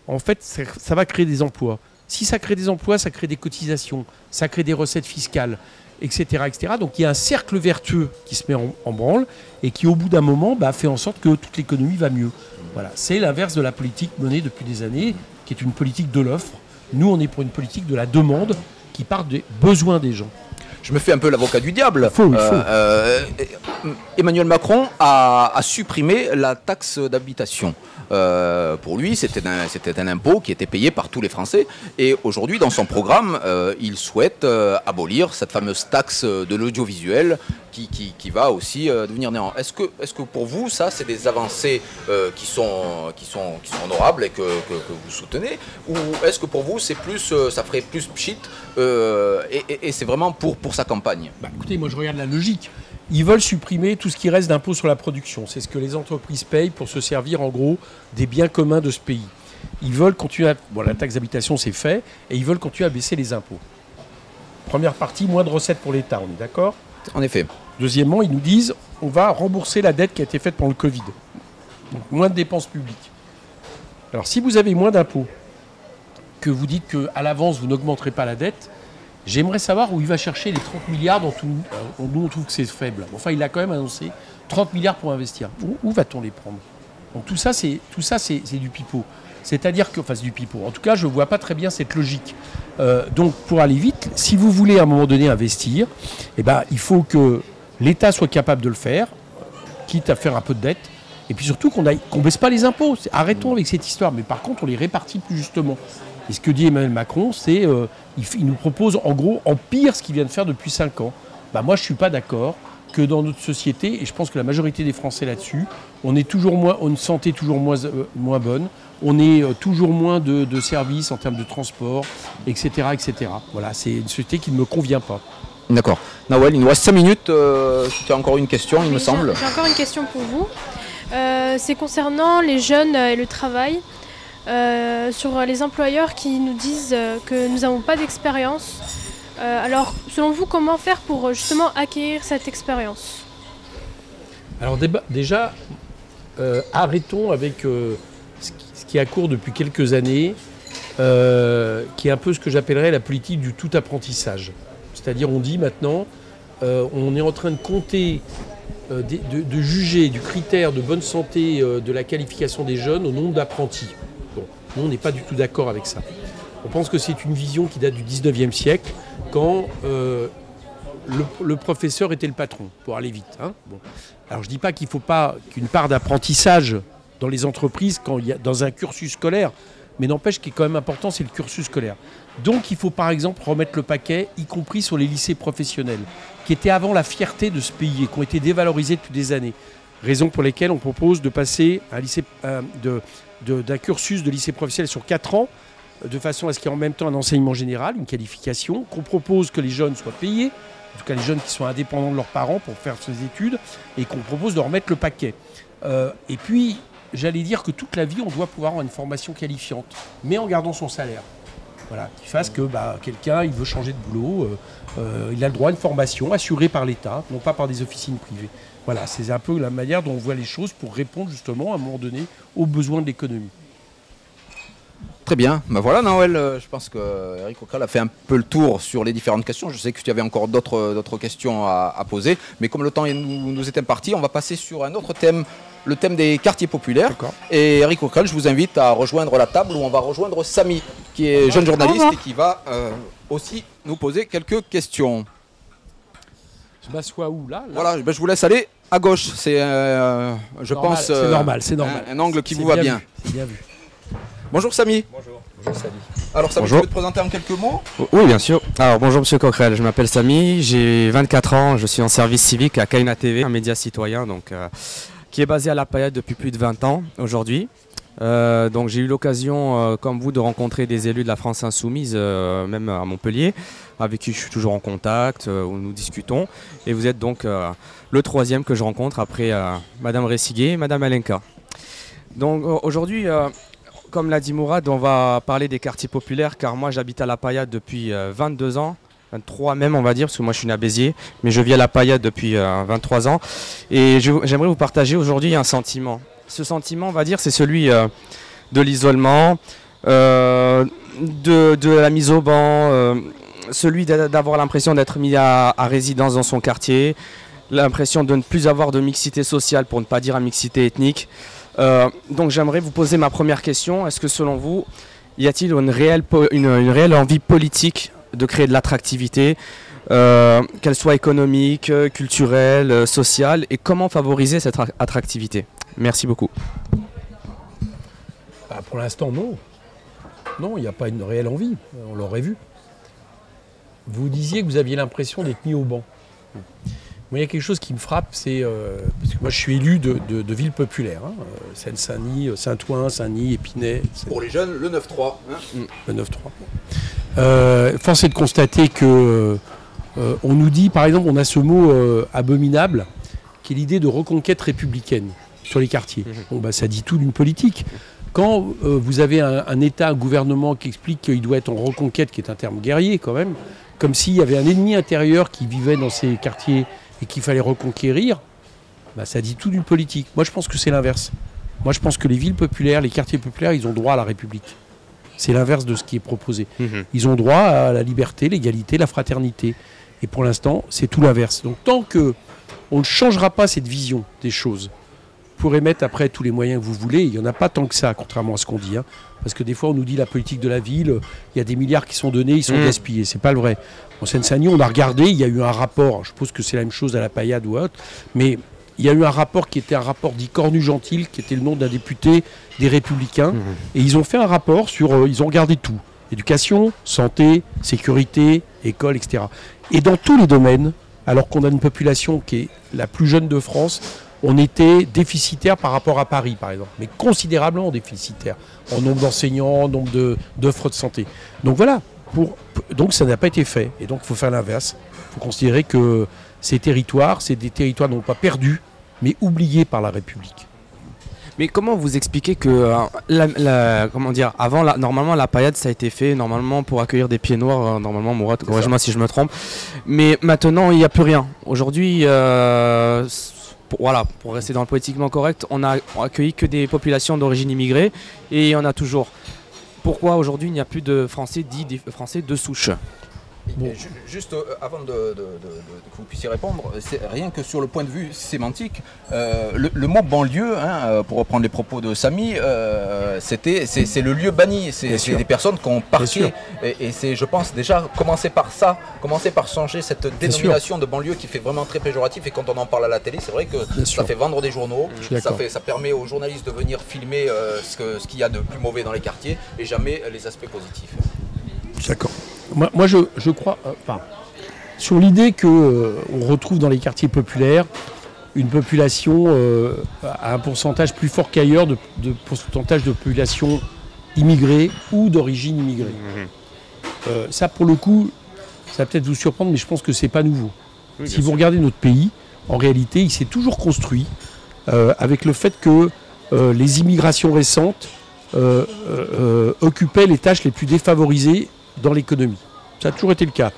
en fait, ça va créer des emplois. Si ça crée des emplois, ça crée des cotisations, ça crée des recettes fiscales, etc., etc. Donc il y a un cercle vertueux qui se met en branle et qui, au bout d'un moment, fait en sorte que toute l'économie va mieux. Voilà. C'est l'inverse de la politique menée depuis des années, qui est une politique de l'offre. Nous, on est pour une politique de la demande qui part des besoins des gens. Je me fais un peu l'avocat du diable. Il faut. Emmanuel Macron a supprimé la taxe d'habitation. Pour lui, c'était un impôt qui était payé par tous les Français. Et aujourd'hui, dans son programme, il souhaite abolir cette fameuse taxe de l'audiovisuel qui va aussi devenir néant. Est-ce que pour vous, ça, c'est des avancées qui sont honorables et que vous soutenez? Ou est-ce que pour vous, c'est plus, ça ferait plus pchit et c'est vraiment pour sa campagne? Écoutez, moi je regarde la logique. Ils veulent supprimer tout ce qui reste d'impôts sur la production. C'est ce que les entreprises payent pour se servir en gros des biens communs de ce pays. Ils veulent continuer à... Bon, la taxe d'habitation c'est fait, et ils veulent continuer à baisser les impôts. Première partie, moins de recettes pour l'État, on est d'accord? En effet. Deuxièmement, ils nous disent on va rembourser la dette qui a été faite pendant le Covid. Donc moins de dépenses publiques. Alors si vous avez moins d'impôts, que vous dites qu'à l'avance vous n'augmenterez pas la dette, j'aimerais savoir où il va chercher les 30 milliards dont nous on trouve que c'est faible. Enfin, il a quand même annoncé 30 milliards pour investir. Où va-t-on les prendre? Donc tout ça, c'est du pipeau. C'est-à-dire que, enfin, c'est du pipeau. En tout cas, je ne vois pas très bien cette logique. Donc, pour aller vite, si vous voulez à un moment donné investir, il faut que l'État soit capable de le faire, quitte à faire un peu de dette, et puis surtout qu'on ne baisse pas les impôts. Arrêtons avec cette histoire. Mais par contre, on les répartit plus justement. Et ce que dit Emmanuel Macron, c'est qu'il nous propose en gros en pire ce qu'il vient de faire depuis 5 ans. moi je ne suis pas d'accord que dans notre société, et je pense que la majorité des Français là-dessus, on est toujours moins, on a une santé toujours moins bonne, on est toujours moins de services en termes de transport, etc. etc. Voilà, c'est une société qui ne me convient pas. D'accord. Nawel, il nous reste 5 minutes. Si tu as encore une question, il me semble. J'ai encore une question pour vous. C'est concernant les jeunes et le travail. Sur les employeurs qui nous disent que nous n'avons pas d'expérience. Alors, selon vous, comment faire pour justement acquérir cette expérience? Alors déjà, arrêtons avec ce qui est à court depuis quelques années, qui est un peu ce que j'appellerais la politique du tout apprentissage. C'est-à-dire, on dit maintenant, on est en train de compter, de juger du critère de bonne santé de la qualification des jeunes au nombre d'apprentis. Bon, nous, on n'est pas du tout d'accord avec ça. On pense que c'est une vision qui date du 19e siècle, quand le professeur était le patron, pour aller vite. Hein. Bon. Alors je ne dis pas qu'il ne faut pas qu'une part d'apprentissage dans les entreprises, quand il y a, dans un cursus scolaire, mais n'empêche qu'il est quand même important, c'est le cursus scolaire. Donc il faut par exemple remettre le paquet, y compris sur les lycées professionnels, qui étaient avant la fierté de ce pays et qui ont été dévalorisés depuis des années. Raison pour lesquelles on propose de passer d'un cursus de lycée professionnel sur 4 ans, de façon à ce qu'il y ait en même temps un enseignement général, une qualification, qu'on propose que les jeunes soient payés, en tout cas les jeunes qui sont indépendants de leurs parents pour faire ces études, et qu'on propose de remettre le paquet. Et puis, j'allais dire que toute la vie, on doit pouvoir avoir une formation qualifiante, mais en gardant son salaire. Voilà, qui fasse que quelqu'un, il veut changer de boulot, il a le droit à une formation assurée par l'État, non pas par des officines privées. Voilà, c'est un peu la manière dont on voit les choses pour répondre justement, à un moment donné, aux besoins de l'économie. Très bien. Voilà, Nawel, je pense que Eric Coquerel a fait un peu le tour sur les différentes questions. Je sais que tu avais encore d'autres questions à poser, mais comme le temps nous est imparti, on va passer sur un autre thème, le thème des quartiers populaires. Et Eric Coquerel, je vous invite à rejoindre la table où on va rejoindre Samy, qui est jeune journaliste et qui va aussi nous poser quelques questions. Je m'assois où là Voilà, je vous laisse aller à gauche. C'est, je pense, c'est normal. Un angle qui vous va bien. C'est bien vu. Bonjour Samy. Bonjour Samy. Alors Samy, tu peux te présenter en quelques mots? Oui, bien sûr. Alors bonjour Monsieur Coquerel, je m'appelle Samy, j'ai 24 ans, je suis en service civique à Kayna TV, un média citoyen donc, qui est basé à La Paillade depuis plus de 20 ans aujourd'hui. Donc j'ai eu l'occasion, comme vous, de rencontrer des élus de la France Insoumise, même à Montpellier, avec qui je suis toujours en contact, où nous discutons. Et vous êtes donc le troisième que je rencontre après Madame Ressiguet et Madame Alenka. Donc aujourd'hui, comme l'a dit Mourad, on va parler des quartiers populaires, car moi j'habite à La Paillade depuis 22 ans. 23 même on va dire, parce que moi je suis né à Béziers, mais je vis à La Paillade depuis 23 ans. Et j'aimerais vous partager aujourd'hui un sentiment. Ce sentiment, on va dire, c'est celui de l'isolement, de la mise au banc, celui d'avoir l'impression d'être mis à résidence dans son quartier, l'impression de ne plus avoir de mixité sociale, pour ne pas dire une mixité ethnique. Donc j'aimerais vous poser ma première question. Est-ce que selon vous, y a-t-il une réelle envie politique de créer de l'attractivité, qu'elle soit économique, culturelle, sociale, et comment favoriser cette attractivité? Merci beaucoup. Pour l'instant, non. Non, il n'y a pas une réelle envie. On l'aurait vu. Vous disiez que vous aviez l'impression d'être mis au banc. Moi, il y a quelque chose qui me frappe, c'est... parce que moi, je suis élu de villes populaires. Hein, Seine-Saint-Denis, Saint-Ouen, Saint-Denis, Épinay, etc. Pour les jeunes, le 9-3. Hein. Le 9-3. Force est de constater que... on nous dit, par exemple, on a ce mot abominable, qui est l'idée de reconquête républicaine sur les quartiers. Bon, ça dit tout d'une politique. Quand vous avez un État, un gouvernement qui explique qu'il doit être en reconquête, qui est un terme guerrier quand même, comme s'il y avait un ennemi intérieur qui vivait dans ces quartiers et qu'il fallait reconquérir, ça dit tout d'une politique. Moi, je pense que c'est l'inverse. Moi, je pense que les villes populaires, les quartiers populaires, ils ont droit à la République. C'est l'inverse de ce qui est proposé. Ils ont droit à la liberté, l'égalité, la fraternité. Et pour l'instant, c'est tout l'inverse. Donc, tant qu'on ne changera pas cette vision des choses, vous pourrez mettre après tous les moyens que vous voulez. Il n'y en a pas tant que ça, contrairement à ce qu'on dit. Hein. Parce que des fois, on nous dit la politique de la ville, il y a des milliards qui sont donnés, ils sont gaspillés. C'est pas le vrai. En Seine-Saint-Denis, on a regardé, il y a eu un rapport, je suppose que c'est la même chose à La Paillade ou autre, mais il y a eu un rapport qui était un rapport dit Cornu-Gentil, qui était le nom d'un député des Républicains. Et ils ont fait un rapport sur, ils ont regardé tout. Éducation, santé, sécurité, école, etc. Et dans tous les domaines, alors qu'on a une population qui est la plus jeune de France, on était déficitaire par rapport à Paris, par exemple, mais considérablement déficitaire en nombre d'enseignants, en nombre d'offres de santé. Donc voilà, donc ça n'a pas été fait. Et donc il faut faire l'inverse. Il faut considérer que ces territoires, c'est des territoires non pas perdus, mais oubliés par la République. Mais comment vous expliquez que comment dire, avant normalement la paillade ça a été fait normalement pour accueillir des pieds noirs, normalement Mourad, corrige-moi si je me trompe, mais maintenant il n'y a plus rien. Aujourd'hui voilà, pour rester dans le politiquement correct, on a accueilli que des populations d'origine immigrée et il y en a toujours. Pourquoi aujourd'hui il n'y a plus de Français dits des Français de souche? Bon. Juste avant que vous puissiez répondre, rien que sur le point de vue sémantique, le mot banlieue, hein, pour reprendre les propos de Samy, c'est le lieu banni, c'est des personnes qui ont parqué. Et c'est, je pense, déjà commencer par ça, commencer par changer cette dénomination de banlieue qui fait vraiment très péjoratif. Et quand on en parle à la télé, c'est vrai que ça fait vendre des journaux, ça permet aux journalistes de venir filmer ce qu'il y a de plus mauvais dans les quartiers et jamais les aspects positifs. D'accord. Moi, je crois, sur l'idée qu'on retrouve dans les quartiers populaires une population à un pourcentage plus fort qu'ailleurs de pourcentage de population immigrée ou d'origine immigrée. Ça, pour le coup, ça va peut-être vous surprendre, mais je pense que c'est pas nouveau. Oui, si vous regardez notre pays, en réalité, il s'est toujours construit avec le fait que les immigrations récentes occupaient les tâches les plus défavorisées dans l'économie. Ça a toujours été le cas.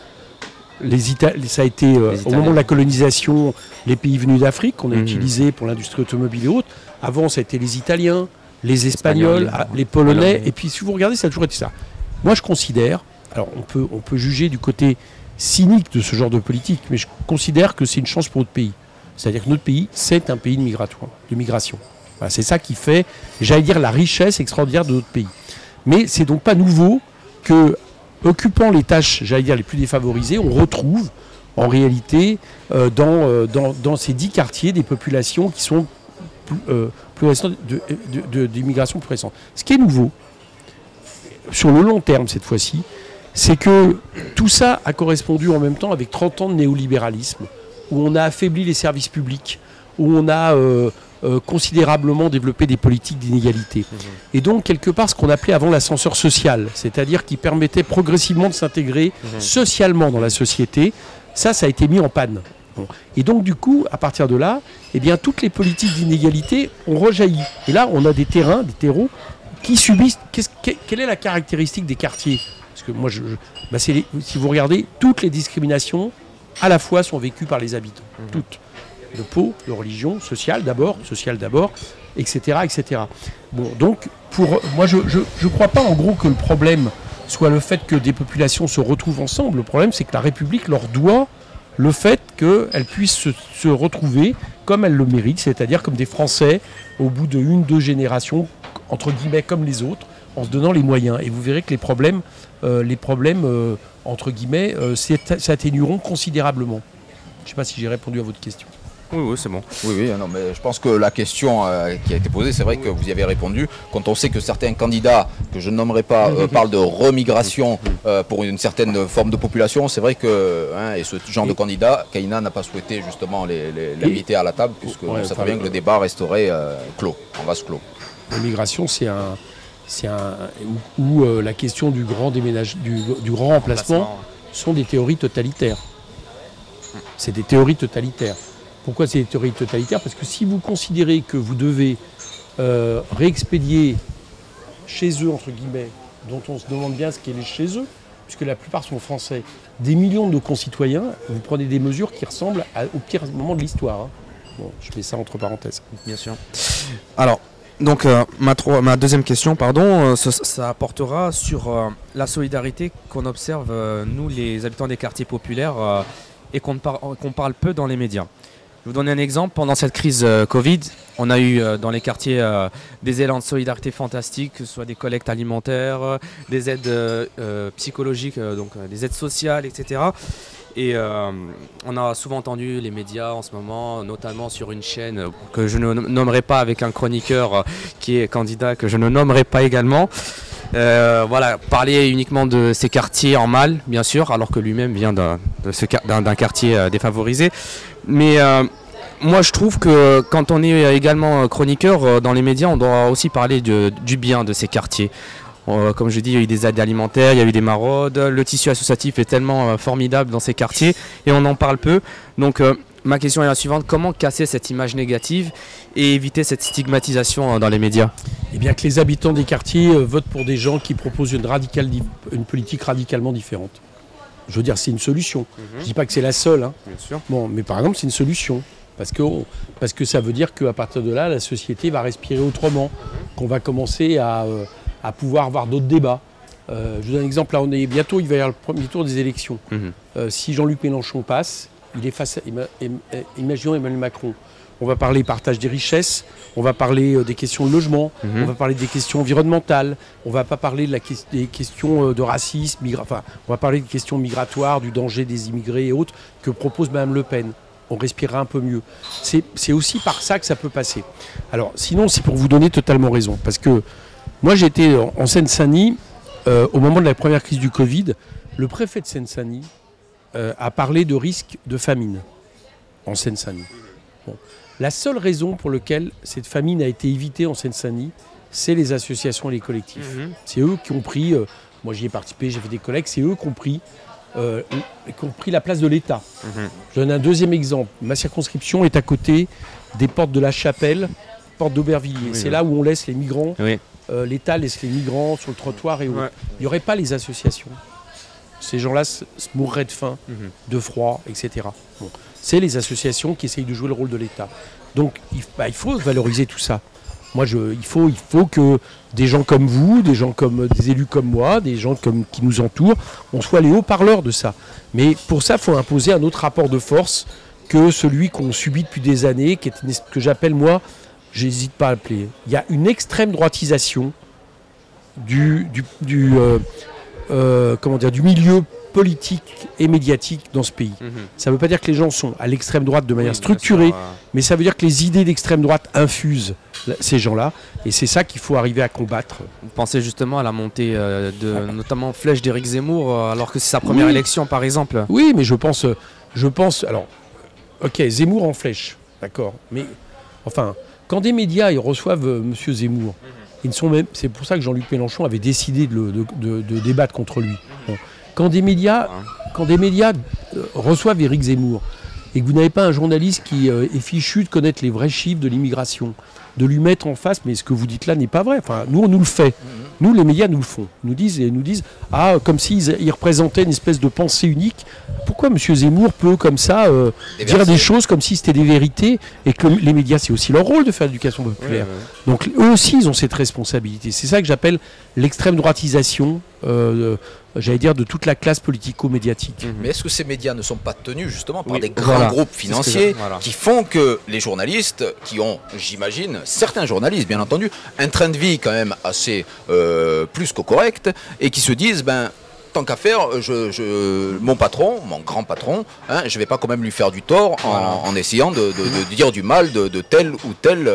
Ça a été au moment de la colonisation, les pays venus d'Afrique qu'on a utilisés pour l'industrie automobile et autres. Avant, ça a été les Italiens, les Espagnols, les Polonais. Et puis, si vous regardez, ça a toujours été ça. Moi, je considère, alors on peut juger du côté cynique de ce genre de politique, mais je considère que c'est une chance pour notre pays. C'est-à-dire que notre pays, c'est un pays de migration. Voilà, c'est ça qui fait, j'allais dire, la richesse extraordinaire de notre pays. Mais c'est donc pas nouveau que, occupant les tâches, j'allais dire, les plus défavorisées, on retrouve en réalité dans ces 10 quartiers des populations qui sont plus récentes, d'immigration plus récente. Ce qui est nouveau, sur le long terme cette fois-ci, c'est que tout ça a correspondu en même temps avec 30 ans de néolibéralisme, où on a affaibli les services publics, où on a considérablement développé des politiques d'inégalité. Et donc, quelque part, ce qu'on appelait avant l'ascenseur social, c'est-à-dire qui permettait progressivement de s'intégrer socialement dans la société, ça a été mis en panne. Bon. Et donc, du coup, à partir de là, eh bien, toutes les politiques d'inégalité ont rejailli. Et là, on a des terreaux qui subissent... Quelle est la caractéristique des quartiers? Parce que moi, si vous regardez, toutes les discriminations, à la fois, sont vécues par les habitants. Toutes. De peau, de religion, social d'abord, etc., etc. Bon, donc, moi, je ne crois pas en gros que le problème soit le fait que des populations se retrouvent ensemble. Le problème, c'est que la République leur doit le fait qu'elles puissent se retrouver comme elles le méritent, c'est-à-dire comme des Français au bout de 1-2 générations, entre guillemets, comme les autres, en se donnant les moyens. Et vous verrez que les problèmes entre guillemets, s'atténueront considérablement. Je ne sais pas si j'ai répondu à votre question. Oui, c'est bon. Oui, non, mais je pense que la question qui a été posée, c'est vrai que vous y avez répondu. Quand on sait que certains candidats, que je ne nommerai pas, parlent de remigration pour une certaine forme de population, c'est vrai que, et ce genre de candidat, Kaina n'a pas souhaité justement l'inviter à la table, puisque on sait très bien que le débat resterait clos, en vase clos. L'immigration, où la question du grand déménagement, du grand remplacement sont des théories totalitaires. C'est des théories totalitaires. Pourquoi c'est des théories totalitaires? Parce que si vous considérez que vous devez réexpédier chez eux, entre guillemets, dont on se demande bien ce qu'est chez eux, puisque la plupart sont français, des millions de nos concitoyens, vous prenez des mesures qui ressemblent au pire moment de l'histoire. Hein. Bon, je mets ça entre parenthèses. Bien sûr. Alors, donc ma deuxième question, ça apportera sur la solidarité qu'on observe, nous, les habitants des quartiers populaires, et qu'on parle peu dans les médias. Je vais vous donner un exemple. Pendant cette crise Covid, on a eu dans les quartiers des élans de solidarité fantastiques, que ce soit des collectes alimentaires, des aides psychologiques, donc des aides sociales, etc. Et on a souvent entendu les médias en ce moment, notamment sur une chaîne que je ne nommerai pas, avec un chroniqueur qui est candidat que je ne nommerai pas également. Parler uniquement de ces quartiers en mal, bien sûr, alors que lui-même vient d'un quartier défavorisé. Mais moi, je trouve que quand on est également chroniqueur dans les médias, on doit aussi parler du bien de ces quartiers. Comme je dis, il y a eu des aides alimentaires, il y a eu des maraudes. Le tissu associatif est tellement formidable dans ces quartiers et on en parle peu. Donc ma question est la suivante, comment casser cette image négative et éviter cette stigmatisation dans les médias? Eh bien que les habitants des quartiers votent pour des gens qui proposent une politique radicalement différente. Je veux dire, c'est une solution. Je ne dis pas que c'est la seule. Hein. Bien sûr. Bon, mais par exemple, c'est une solution. Parce que ça veut dire qu'à partir de là, la société va respirer autrement, qu'on va commencer à pouvoir avoir d'autres débats. Je vous donne un exemple, là, bientôt il va y avoir le premier tour des élections. Si Jean-Luc Mélenchon passe, il est face à, imaginons Emmanuel Macron. On va parler partage des richesses, on va parler des questions de logement, on va parler des questions environnementales, on va pas parler des questions de racisme, on va parler des questions migratoires, du danger des immigrés et autres que propose Mme Le Pen. On respirera un peu mieux. C'est aussi par ça que ça peut passer. Alors sinon, c'est pour vous donner totalement raison. Parce que moi, j'étais en Seine-Saint-Denis, au moment de la première crise du Covid, le préfet de Seine-Saint-Denis a parlé de risque de famine en Seine-Saint-Denis. Bon. La seule raison pour laquelle cette famine a été évitée en Seine-Saint-Denis, c'est les associations et les collectifs. C'est eux qui ont pris, moi j'y ai participé, j'ai fait des collègues, c'est eux qui ont pris la place de l'État. Je donne un deuxième exemple. Ma circonscription est à côté des portes de la Chapelle, porte d'Aubervilliers. C'est là où on laisse les migrants. L'État laisse les migrants sur le trottoir et autres. Il n'y aurait pas les associations. Ces gens-là se mourraient de faim, de froid, etc. Bon. C'est les associations qui essayent de jouer le rôle de l'État. Donc il faut valoriser tout ça. Moi, il faut que des gens comme vous, des élus comme moi, des gens qui nous entourent, on soit les haut-parleurs de ça. Mais pour ça, il faut imposer un autre rapport de force que celui qu'on subit depuis des années, que j'appelle moi, j'hésite pas à l'appeler. Il y a une extrême droitisation du milieu politique et médiatique dans ce pays. Ça ne veut pas dire que les gens sont à l'extrême droite de manière structurée, mais ça veut dire que les idées d'extrême droite infusent ces gens-là, et c'est ça qu'il faut arriver à combattre. Vous pensez justement à la montée notamment flèche d'Éric Zemmour, alors que c'est sa première élection par exemple? Oui, mais je pense, alors, ok, Zemmour en flèche, d'accord, mais enfin, quand des médias ils reçoivent M. Zemmour, c'est pour ça que Jean-Luc Mélenchon avait décidé de débattre contre lui. Bon. Quand des médias reçoivent Éric Zemmour et que vous n'avez pas un journaliste qui est fichu de connaître les vrais chiffres de l'immigration, de lui mettre en face, mais ce que vous dites là n'est pas vrai. Enfin, nous, on nous le fait. Nous, les médias, nous le font. Nous disent, comme s'ils représentaient une espèce de pensée unique. Pourquoi M. Zemmour peut, comme ça, dire des choses comme si c'était des vérités, et que les médias, c'est aussi leur rôle de faire l'éducation populaire. Donc, eux aussi, ils ont cette responsabilité. C'est ça que j'appelle l'extrême droitisation, j'allais dire, de toute la classe politico-médiatique. Mais est-ce que ces médias ne sont pas tenus justement par des grands groupes financiers qui font que les journalistes, qui ont, j'imagine, certains journalistes bien entendu, un train de vie quand même assez plus que correct, et qui se disent, tant qu'à faire, mon patron, mon grand patron, je ne vais pas quand même lui faire du tort en essayant de dire du mal de tel ou tel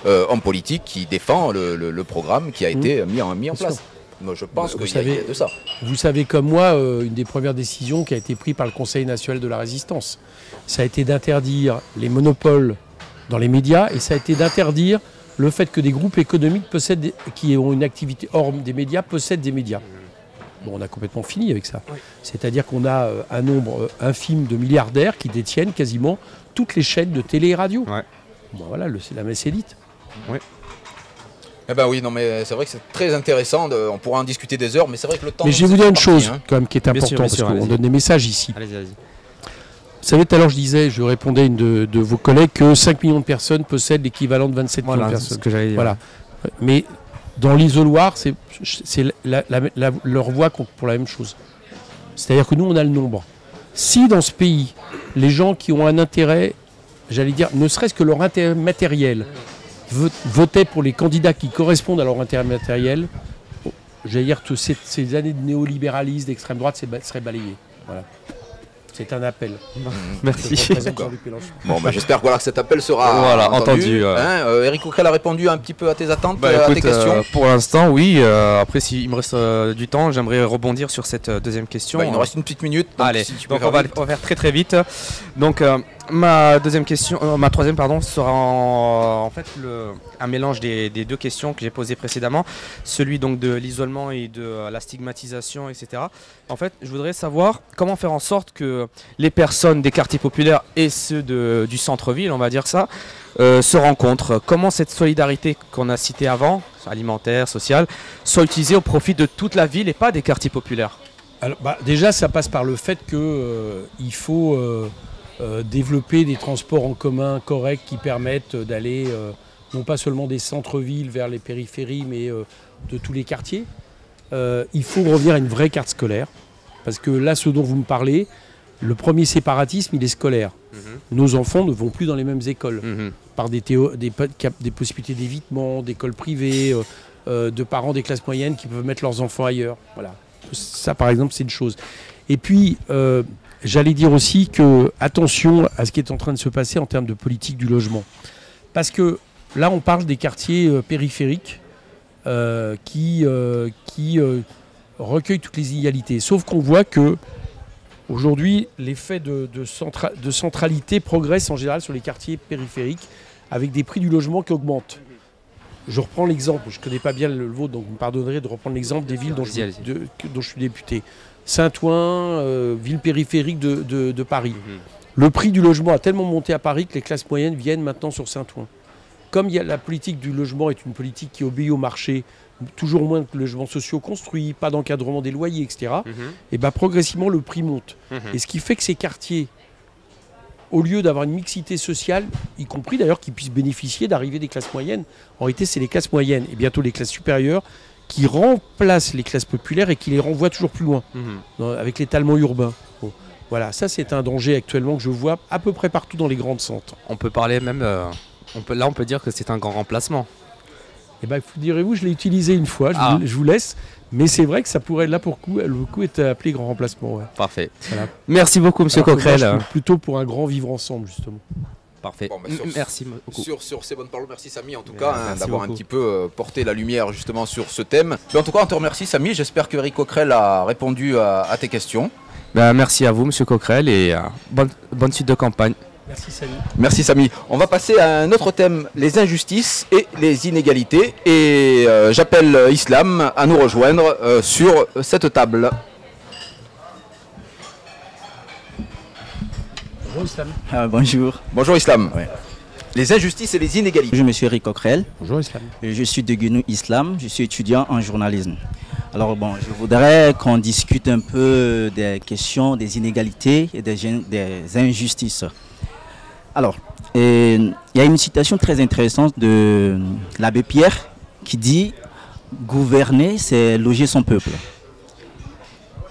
homme politique qui défend le programme qui a été mis en place. Moi, je pense qu'il y a de ça. Vous savez comme moi, une des premières décisions qui a été prise par le Conseil national de la résistance, ça a été d'interdire les monopoles dans les médias, et ça a été d'interdire le fait que des groupes économiques qui ont une activité hors des médias possèdent des médias. Bon, on a complètement fini avec ça. C'est-à-dire qu'on a un nombre infime de milliardaires qui détiennent quasiment toutes les chaînes de télé et radio. Bon, voilà, c'est la messe élite. Eh ben oui, non mais c'est vrai que c'est très intéressant, on pourra en discuter des heures, mais c'est vrai que le temps... Mais je vais vous dire une chose quand même qui est importante, parce qu'on donne des messages ici. Allez-y. Vous savez, tout à l'heure je répondais à une de vos collègues que 5 millions de personnes possèdent l'équivalent de 27 millions de personnes. C'est ce que j'allais dire. Voilà. Mais dans l'isoloir, leur voix compte pour la même chose. C'est-à-dire que nous, on a le nombre. Si dans ce pays, les gens qui ont un intérêt, j'allais dire, ne serait-ce que leur intérêt matériel, votaient pour les candidats qui correspondent à leur intérêt matériel, j'allais dire que ces années de néolibéralisme, d'extrême droite, seraient balayées. Voilà. C'est un appel. Merci. Je représente Jean-Luc Mélenchon. Bon, bah, j'espère que, voilà, que cet appel sera Voilà, entendu. Éric Coquerel a répondu un petit peu à tes attentes, Bah, à écoute, tes questions. pour l'instant, oui. Après, s'il me reste du temps, j'aimerais rebondir sur cette deuxième question. Bah, il nous reste une petite minute. Donc Allez, si tu peux donc faire on va vite. faire très très vite. Donc ma troisième pardon, sera en fait un mélange des deux questions que j'ai posées précédemment, celui donc de l'isolement et de la stigmatisation, etc. En fait, je voudrais savoir comment faire en sorte que les personnes des quartiers populaires et ceux du centre-ville, on va dire ça, se rencontrent. Comment cette solidarité qu'on a citée avant, alimentaire, sociale, soit utilisée au profit de toute la ville et pas des quartiers populaires. Alors, déjà, ça passe par le fait qu'il faut développer des transports en commun corrects qui permettent d'aller non pas seulement des centres-villes vers les périphéries, mais de tous les quartiers. Il faut revenir à une vraie carte scolaire, parce que là, ce dont vous me parlez, le premier séparatisme, il est scolaire. Nos enfants ne vont plus dans les mêmes écoles, par des possibilités d'évitement, d'écoles privées, de parents des classes moyennes qui peuvent mettre leurs enfants ailleurs. Voilà. Ça, par exemple, c'est une chose. Et puis, j'allais dire aussi que attention à ce qui est en train de se passer en termes de politique du logement. Parce que là, on parle des quartiers périphériques qui recueillent toutes les inégalités. Sauf qu'on voit que aujourd'hui, l'effet de centralité progresse en général sur les quartiers périphériques avec des prix du logement qui augmentent. Je reprends l'exemple, je ne connais pas bien le vôtre, donc vous me pardonnerez de reprendre l'exemple des villes dont je suis député. Saint-Ouen, ville périphérique de Paris. Le prix du logement a tellement monté à Paris que les classes moyennes viennent maintenant sur Saint-Ouen. Comme la politique du logement est une politique qui obéit au marché, toujours moins de logements sociaux construits, pas d'encadrement des loyers, etc., et ben progressivement le prix monte. Et ce qui fait que ces quartiers, au lieu d'avoir une mixité sociale, y compris d'ailleurs qu'ils puissent bénéficier d'arrivée des classes moyennes, en réalité c'est les classes moyennes et bientôt les classes supérieures qui remplacent les classes populaires et qui les renvoient toujours plus loin, avec l'étalement urbain. Bon. Voilà, ça c'est un danger actuellement que je vois à peu près partout dans les grands centres. On peut parler même, on peut dire que c'est un grand remplacement. Eh ben, direz-vous, je l'ai utilisé une fois, je vous laisse, mais c'est vrai que ça pourrait, là pour le coup, être appelé grand remplacement. Ouais. Parfait. Voilà. Merci beaucoup, Monsieur Coquerel. Je suis plutôt pour un grand vivre ensemble, justement. Parfait. Bon, merci beaucoup. Sur ces bonnes paroles, merci Samy en tout cas d'avoir un petit peu porté la lumière justement sur ce thème. Mais en tout cas, on te remercie Samy, j'espère que Éric Coquerel a répondu à tes questions. Merci à vous, Monsieur Coquerel, et bonne suite de campagne. Merci Samy. Merci Samy. On va passer à un autre thème, les injustices et les inégalités. Et j'appelle Islam à nous rejoindre sur cette table. Bonjour Islam. Bonjour. Bonjour Islam. Ouais. Les injustices et les inégalités. Je me suis Éric Coquerel. Bonjour Islam. Je suis de Guinou Islam. Je suis étudiant en journalisme. Alors bon, je voudrais qu'on discute un peu des questions des inégalités et des injustices. Alors, il y a une citation très intéressante de l'abbé Pierre qui dit « Gouverner, c'est loger son peuple ».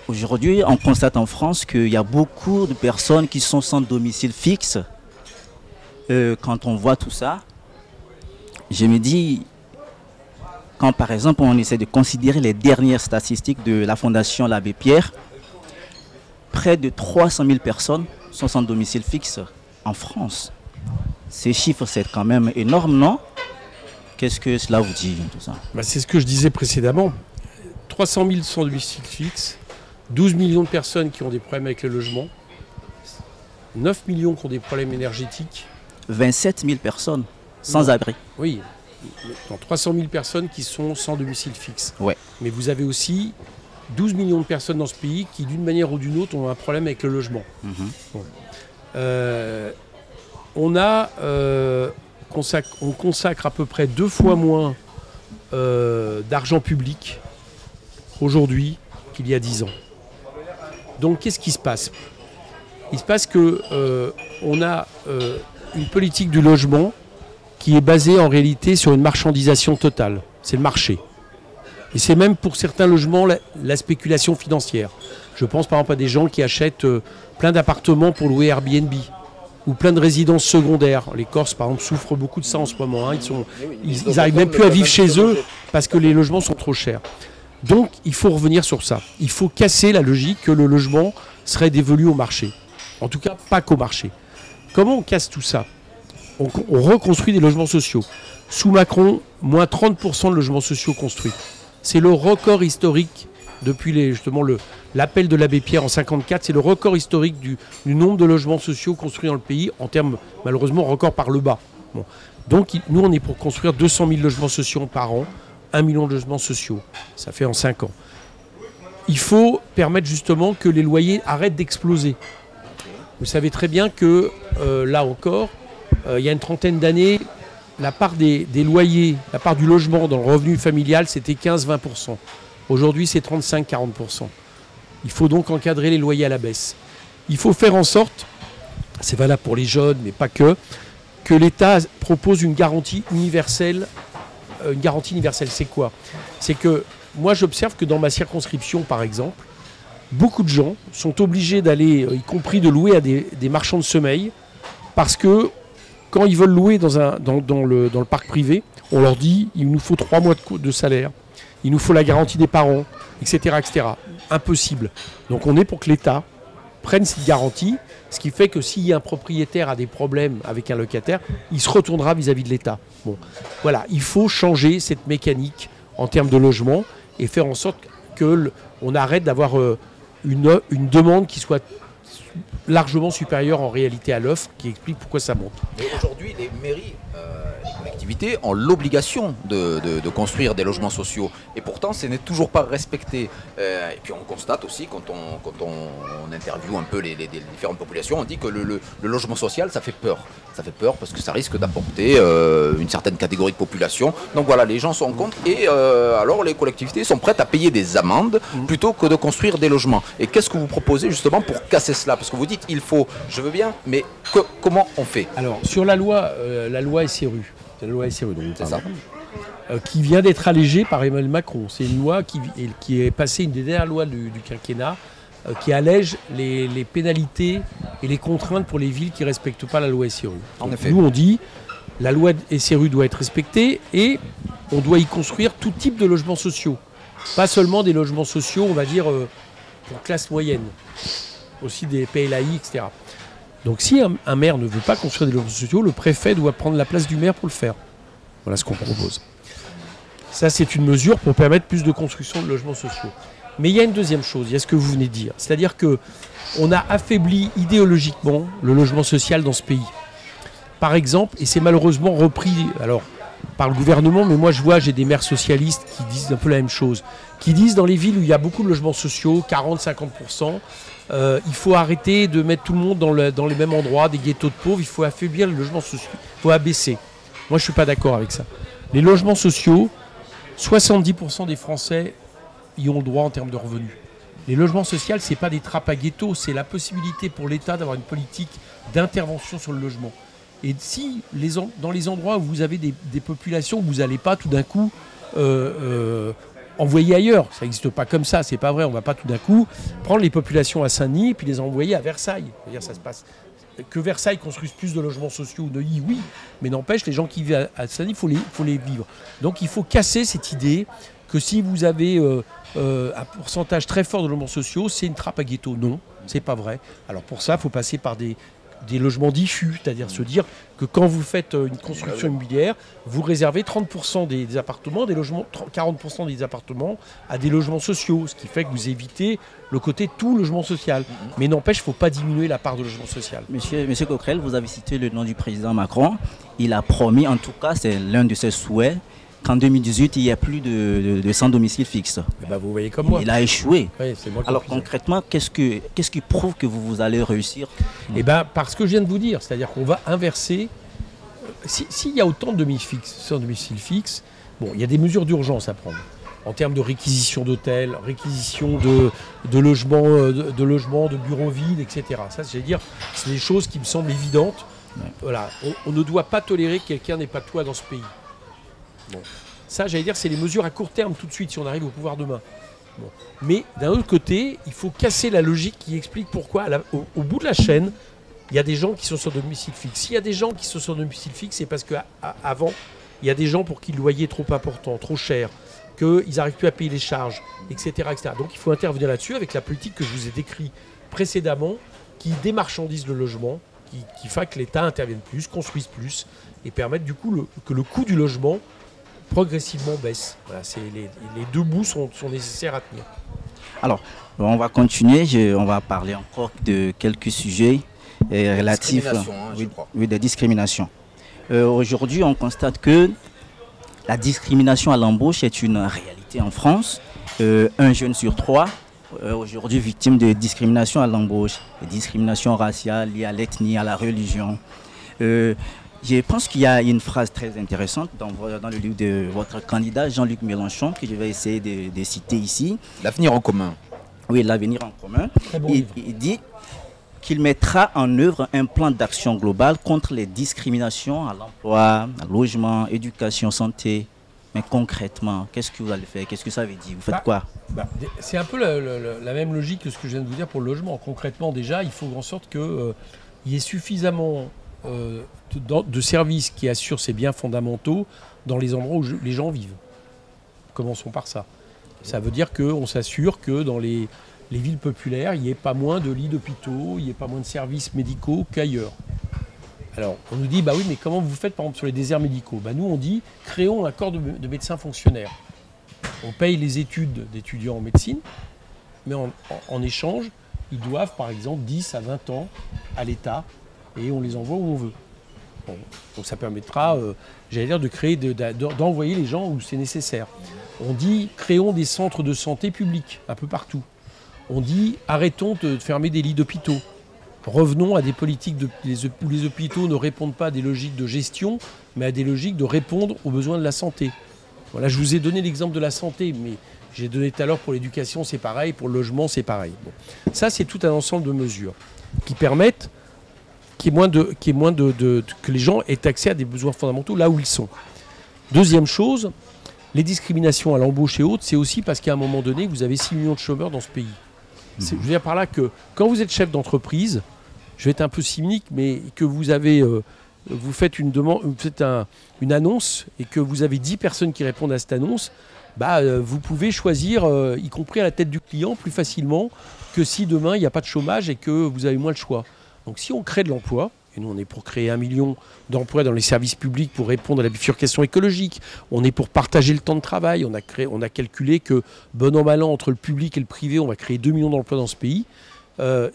Aujourd'hui, on constate en France qu'il y a beaucoup de personnes qui sont sans domicile fixe. Quand on voit tout ça, je me dis, quand par exemple on essaie de considérer les dernières statistiques de la Fondation l'Abbé Pierre, près de 300 000 personnes sont sans domicile fixe en France. Ces chiffres, c'est quand même énorme, non? Qu'est-ce que cela vous dit, tout ça? C'est ce que je disais précédemment. 300 000 sans domicile fixe, 12 millions de personnes qui ont des problèmes avec le logement, 9 millions qui ont des problèmes énergétiques. 27 000 personnes sans abri. Oui, 300 000 personnes qui sont sans domicile fixe. Ouais. Mais vous avez aussi 12 millions de personnes dans ce pays qui, d'une manière ou d'une autre, ont un problème avec le logement. Bon. On consacre à peu près 2 fois moins d'argent public aujourd'hui qu'il y a 10 ans. Donc qu'est-ce qui se passe? Il se passe qu'on a une politique du logement qui est basée en réalité sur une marchandisation totale. C'est le marché. Et c'est même pour certains logements la spéculation financière. Je pense par exemple à des gens qui achètent plein d'appartements pour louer Airbnb ou plein de résidences secondaires. Les Corses par exemple souffrent beaucoup de ça en ce moment. Ils n'arrivent même plus à vivre chez eux parce que les logements sont trop chers. Donc il faut revenir sur ça. Il faut casser la logique que le logement serait dévolu au marché. En tout cas, pas qu'au marché. Comment on casse tout ça? On reconstruit des logements sociaux. Sous Macron, moins 30% de logements sociaux construits. C'est le record historique depuis justement l'appel de l'abbé Pierre en 1954. C'est le record historique du nombre de logements sociaux construits dans le pays, en termes, malheureusement, record par le bas. Bon. Donc, nous, on est pour construire 200 000 logements sociaux par an, 1 million de logements sociaux. Ça fait en 5 ans. Il faut permettre justement que les loyers arrêtent d'exploser. Vous savez très bien que, là encore, il y a une trentaine d'années, la part des loyers, la part du logement dans le revenu familial, c'était 15-20%. Aujourd'hui, c'est 35-40%. Il faut donc encadrer les loyers à la baisse. Il faut faire en sorte, c'est valable pour les jeunes, mais pas que l'État propose une garantie universelle. Une garantie universelle, c'est quoi? C'est que moi, j'observe que dans ma circonscription, par exemple, beaucoup de gens sont obligés d'aller, y compris de louer à des marchands de sommeil, parce que quand ils veulent louer dans le parc privé, on leur dit il nous faut 3 mois de salaire, il nous faut la garantie des parents, etc., etc. Impossible. Donc on est pour que l'État prenne cette garantie, ce qui fait que si un propriétaire a des problèmes avec un locataire, il se retournera vis-à-vis de l'État. Bon, voilà, il faut changer cette mécanique en termes de logement et faire en sorte qu'on arrête d'avoir une demande qui soit largement supérieure en réalité à l'offre, qui explique pourquoi ça monte. Mais aujourd'hui, les mairies, les collectivités ont l'obligation de construire des logements sociaux. Et pourtant, ce n'est toujours pas respecté. Et puis on constate aussi, quand on interviewe un peu les différentes populations, on dit que le logement social, ça fait peur. Ça fait peur parce que ça risque d'apporter une certaine catégorie de population. Donc voilà, les gens sont contre. Et alors, les collectivités sont prêtes à payer des amendes plutôt que de construire des logements. Et qu'est-ce que vous proposez justement pour casser cela? Parce que vous dites, il faut, je veux bien, mais comment on fait? Alors, sur la loi SRU, c'est la loi SRU, c'est ça, qui vient d'être allégée par Emmanuel Macron. C'est une loi qui est passée, une des dernières lois du quinquennat, qui allège les pénalités et les contraintes pour les villes qui ne respectent pas la loi SRU. En effet. Nous, on dit, la loi SRU doit être respectée et on doit y construire tout type de logements sociaux. Pas seulement des logements sociaux, on va dire, pour classe moyenne. Aussi des PLAI, etc. Donc si un maire ne veut pas construire des logements sociaux, le préfet doit prendre la place du maire pour le faire. Voilà ce qu'on propose. Ça, c'est une mesure pour permettre plus de construction de logements sociaux. Mais il y a une deuxième chose, il y a ce que vous venez de dire. C'est-à-dire qu'on a affaibli idéologiquement le logement social dans ce pays. Par exemple, et c'est malheureusement repris par le gouvernement, mais moi j'ai des maires socialistes qui disent un peu la même chose, qui disent dans les villes où il y a beaucoup de logements sociaux, 40-50%, il faut arrêter de mettre tout le monde dans les mêmes endroits, des ghettos de pauvres, il faut affaiblir les logements sociaux, il faut abaisser. Moi je ne suis pas d'accord avec ça. Les logements sociaux, 70% des Français y ont le droit en termes de revenus. Les logements sociaux, ce n'est pas des trappes à ghetto, c'est la possibilité pour l'État d'avoir une politique d'intervention sur le logement. Et si dans les endroits où vous avez des populations, vous n'allez pas tout d'un coup envoyer ailleurs. Ça n'existe pas comme ça, c'est pas vrai. On ne va pas tout d'un coup prendre les populations à Saint-Denis et puis les envoyer à Versailles. C'est-à-dire ça se passe. Que Versailles construise plus de logements sociaux ou Neuilly, oui, mais n'empêche, les gens qui vivent à Saint-Denis, il faut les vivre. Donc il faut casser cette idée que si vous avez un pourcentage très fort de logements sociaux, c'est une trappe à ghetto. Non, c'est pas vrai. Alors pour ça, il faut passer par des logements diffus, c'est-à-dire se dire que quand vous faites une construction immobilière, vous réservez 30% des appartements, 40% des appartements à des logements sociaux, ce qui fait que vous évitez le côté tout logement social. Mais n'empêche, il ne faut pas diminuer la part de logement social. Monsieur Coquerel, vous avez cité le nom du président Macron. Il a promis, en tout cas, c'est l'un de ses souhaits, qu'en 2018, il n'y a plus de sans domicile fixe. Ben vous voyez comme moi. Il a échoué. Oui, c'est moi qui Alors concrètement, qu'est-ce qui prouve que vous allez réussir? Eh ben, parce que je viens de vous dire, c'est-à-dire qu'on va inverser. S'il y a autant de sans domicile fixe, bon, il y a des mesures d'urgence à prendre. En termes de réquisition d'hôtels, réquisition de logements, de bureaux vides, etc. Ça, c'est des choses qui me semblent évidentes. Ouais. Voilà. On ne doit pas tolérer que quelqu'un n'ait pas de toit dans ce pays. Bon. Ça, c'est les mesures à court terme tout de suite si on arrive au pouvoir demain. Bon. Mais d'un autre côté, il faut casser la logique qui explique pourquoi, au bout de la chaîne, il y a des gens qui sont sur domicile fixe. S'il y a des gens qui sont sur domicile fixe, c'est parce qu'avant, il y a des gens pour qui le loyer est trop important, trop cher, qu'ils n'arrivent plus à payer les charges, etc., etc. Donc il faut intervenir là-dessus avec la politique que je vous ai décrite précédemment, qui démarchandise le logement, qui fait que l'État intervienne plus, construise plus et permette du coup que le coût du logement progressivement baisse. Voilà, les deux bouts sont nécessaires à tenir. Alors, on va continuer, on va parler encore de quelques sujets relatifs des discriminations. Aujourd'hui, on constate que la discrimination à l'embauche est une réalité en France. Un jeune sur 3 aujourd'hui victime de discrimination à l'embauche, de discrimination raciale liée à l'ethnie, à la religion. Je pense qu'il y a une phrase très intéressante dans le livre de votre candidat Jean-Luc Mélenchon que je vais essayer de citer ici. L'avenir en commun. Oui, l'avenir en commun. Bon il dit qu'il mettra en œuvre un plan d'action global contre les discriminations à l'emploi, à logement, éducation, santé. Mais concrètement, qu'est-ce que vous allez faire? Qu'est-ce que ça veut dire? Vous faites quoi? C'est un peu la même logique que ce que je viens de vous dire pour le logement. Concrètement, déjà, il faut en sorte qu'il y ait suffisamment de services qui assurent ces biens fondamentaux dans les endroits où les gens vivent. Commençons par ça. Ça veut dire qu'on s'assure que dans les villes populaires, il n'y ait pas moins de lits d'hôpitaux, il n'y ait pas moins de services médicaux qu'ailleurs. Alors, on nous dit, bah oui, mais comment vous faites, par exemple, sur les déserts médicaux? Nous, on dit, créons un corps de médecins fonctionnaires. On paye les études d'étudiants en médecine, mais en échange, ils doivent, par exemple, 10 à 20 ans à l'État, et on les envoie où on veut. Bon, donc ça permettra, j'allais dire, de créer, d'envoyer les gens où c'est nécessaire. On dit, créons des centres de santé publics, un peu partout. On dit, arrêtons de fermer des lits d'hôpitaux. Revenons à des politiques où les hôpitaux ne répondent pas à des logiques de gestion, mais à des logiques de répondre aux besoins de la santé. Voilà, je vous ai donné l'exemple de la santé, mais j'ai donné tout à l'heure pour l'éducation, c'est pareil, pour le logement, c'est pareil. Bon. Ça, c'est tout un ensemble de mesures qui permettent que les gens aient accès à des besoins fondamentaux là où ils sont. Deuxième chose, les discriminations à l'embauche et autres, c'est aussi parce qu'à un moment donné, vous avez 6 millions de chômeurs dans ce pays. Je veux dire par là que quand vous êtes chef d'entreprise, je vais être un peu cynique, mais que vous avez, vous faites une demande, vous faites une annonce et que vous avez 10 personnes qui répondent à cette annonce, vous pouvez choisir, y compris à la tête du client, plus facilement que si demain il n'y a pas de chômage et que vous avez moins le choix. Donc si on crée de l'emploi, et nous on est pour créer 1 million d'emplois dans les services publics pour répondre à la bifurcation écologique, on est pour partager le temps de travail, on a calculé que bon an mal an entre le public et le privé, on va créer 2 millions d'emplois dans ce pays.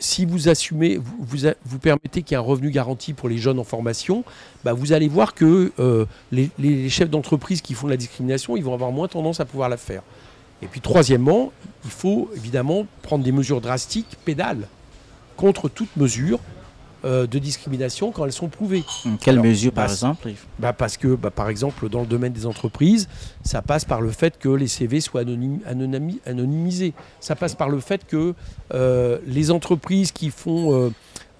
Si vous assumez, vous permettez qu'il y ait un revenu garanti pour les jeunes en formation, vous allez voir que les chefs d'entreprise qui font de la discrimination, ils vont avoir moins tendance à pouvoir la faire. Et puis troisièmement, il faut évidemment prendre des mesures drastiques, pédales, contre toute mesure de discrimination quand elles sont prouvées. Quelles mesures par exemple? Parce que par exemple dans le domaine des entreprises, ça passe par le fait que les CV soient anonymisés. Ça passe par le fait que les entreprises qui font...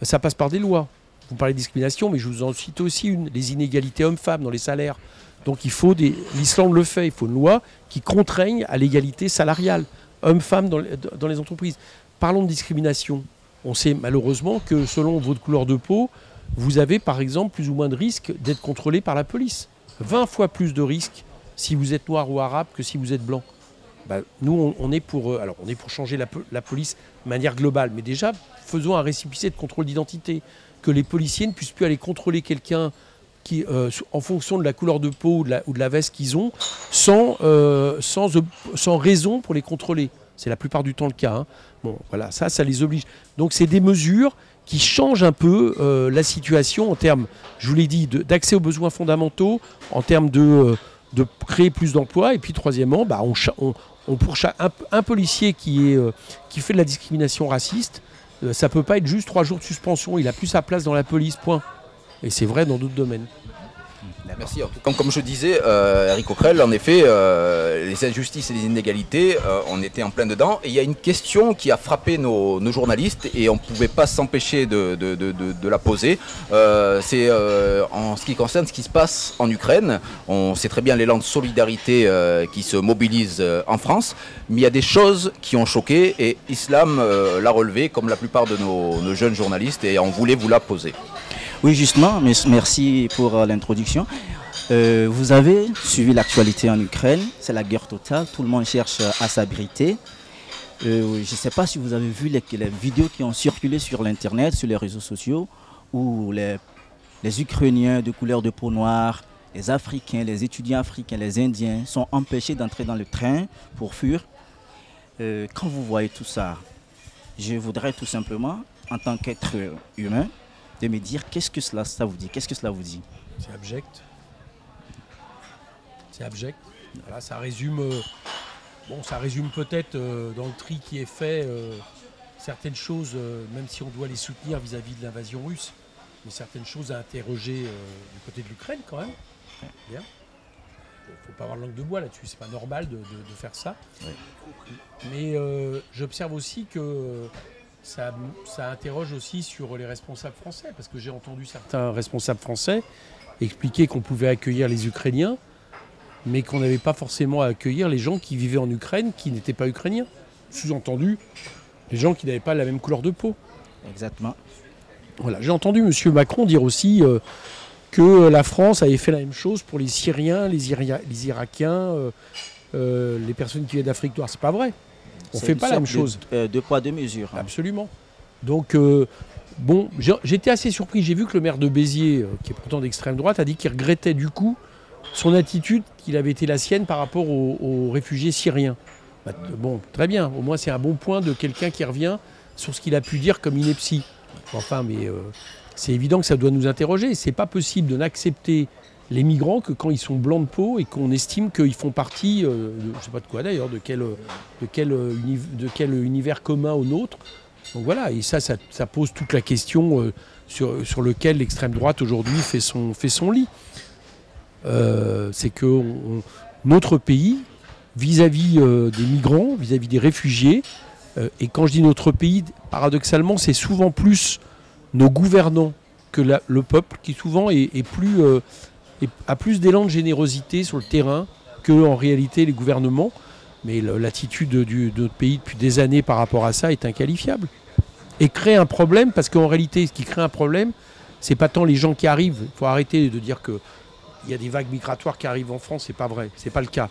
ça passe par des lois. Vous parlez de discrimination, mais je vous en cite aussi une. Les inégalités hommes-femmes dans les salaires. Donc il faut l'Islande le fait, il faut une loi qui contraigne à l'égalité salariale, hommes-femmes dans les entreprises. Parlons de discrimination. On sait malheureusement que selon votre couleur de peau, vous avez par exemple plus ou moins de risques d'être contrôlé par la police. 20 fois plus de risques si vous êtes noir ou arabe que si vous êtes blanc. Nous, on est pour changer la police de manière globale. Mais déjà, faisons un récépissé de contrôle d'identité. Que les policiers ne puissent plus aller contrôler quelqu'un qui, en fonction de la couleur de peau ou de la veste qu'ils ont, sans raison pour les contrôler. C'est la plupart du temps le cas. Bon, voilà, ça les oblige. Donc c'est des mesures qui changent un peu la situation en termes, je vous l'ai dit, d'accès aux besoins fondamentaux, en termes de créer plus d'emplois. Et puis troisièmement, pour un policier qui fait de la discrimination raciste, ça ne peut pas être juste 3 jours de suspension. Il n'a plus sa place dans la police, point. Et c'est vrai dans d'autres domaines. Merci. En tout cas, comme je disais, Eric Coquerel, en effet, les injustices et les inégalités, on était en plein dedans. Et il y a une question qui a frappé nos journalistes et on ne pouvait pas s'empêcher de la poser. C'est en ce qui concerne ce qui se passe en Ukraine. On sait très bien l'élan de solidarité qui se mobilise en France. Mais il y a des choses qui ont choqué et Islam l'a relevé comme la plupart de nos jeunes journalistes et on voulait vous la poser. Oui, justement, merci pour l'introduction. Vous avez suivi l'actualité en Ukraine, c'est la guerre totale, tout le monde cherche à s'abriter. Je ne sais pas si vous avez vu les vidéos qui ont circulé sur l'Internet, sur les réseaux sociaux, où les Ukrainiens de couleur de peau noire, les Africains, les étudiants africains, les Indiens sont empêchés d'entrer dans le train pour fuir. Quand vous voyez tout ça, je voudrais tout simplement, en tant qu'être humain, de me dire qu'est-ce que ça vous dit? Qu'est-ce que cela vous dit? C'est abject. C'est abject. Voilà, ça résume, ça résume peut-être dans le tri qui est fait certaines choses, même si on doit les soutenir vis-à-vis de l'invasion russe, mais certaines choses à interroger du côté de l'Ukraine quand même. Bien. Faut pas avoir langue de bois là-dessus, c'est pas normal de faire ça. Oui. Mais j'observe aussi que ça interroge aussi sur les responsables français, parce que j'ai entendu certains responsables français expliquer qu'on pouvait accueillir les Ukrainiens, mais qu'on n'avait pas forcément à accueillir les gens qui vivaient en Ukraine, qui n'étaient pas ukrainiens. Sous-entendu, les gens qui n'avaient pas la même couleur de peau. Exactement. Voilà. J'ai entendu M. Macron dire aussi que la France avait fait la même chose pour les Syriens, les Irakiens, les personnes qui viennent d'Afrique noire. C'est pas vrai. On ne fait pas la même chose. Deux poids, deux mesures. Absolument. Donc, j'étais assez surpris. J'ai vu que le maire de Béziers, qui est pourtant d'extrême droite, a dit qu'il regrettait du coup son attitude qu'il avait été la sienne par rapport aux réfugiés syriens. Très bien. Au moins, c'est un bon point de quelqu'un qui revient sur ce qu'il a pu dire comme ineptie. Enfin, mais c'est évident que ça doit nous interroger. C'est pas possible de n'accepter les migrants que quand ils sont blancs de peau et qu'on estime qu'ils font partie, je ne sais pas de quoi d'ailleurs, de quel univers commun au nôtre. Donc voilà, et ça pose toute la question sur lequel l'extrême droite aujourd'hui fait son lit. C'est que notre pays, vis-à-vis des migrants, vis-à-vis des réfugiés, et quand je dis notre pays, paradoxalement, c'est souvent plus nos gouvernants que le peuple, qui souvent a plus d'élan de générosité sur le terrain que en réalité les gouvernements. Mais l'attitude de notre pays depuis des années par rapport à ça est inqualifiable. Et crée un problème, parce qu'en réalité, ce qui crée un problème, c'est pas tant les gens qui arrivent. Il faut arrêter de dire qu'il y a des vagues migratoires qui arrivent en France, c'est pas vrai, c'est pas le cas.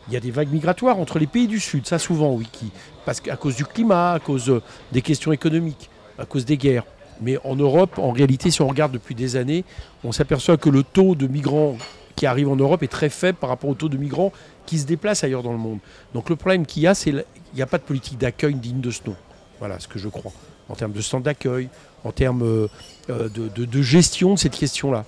Il y a des vagues migratoires entre les pays du Sud, ça souvent, oui, parce qu'à cause du climat, à cause des questions économiques, à cause des guerres. Mais en Europe, en réalité, si on regarde depuis des années, on s'aperçoit que le taux de migrants qui arrivent en Europe est très faible par rapport au taux de migrants qui se déplacent ailleurs dans le monde. Donc le problème qu'il y a, c'est qu'il n'y a pas de politique d'accueil digne de ce nom. Voilà ce que je crois. En termes de centre d'accueil, en termes de gestion de cette question-là.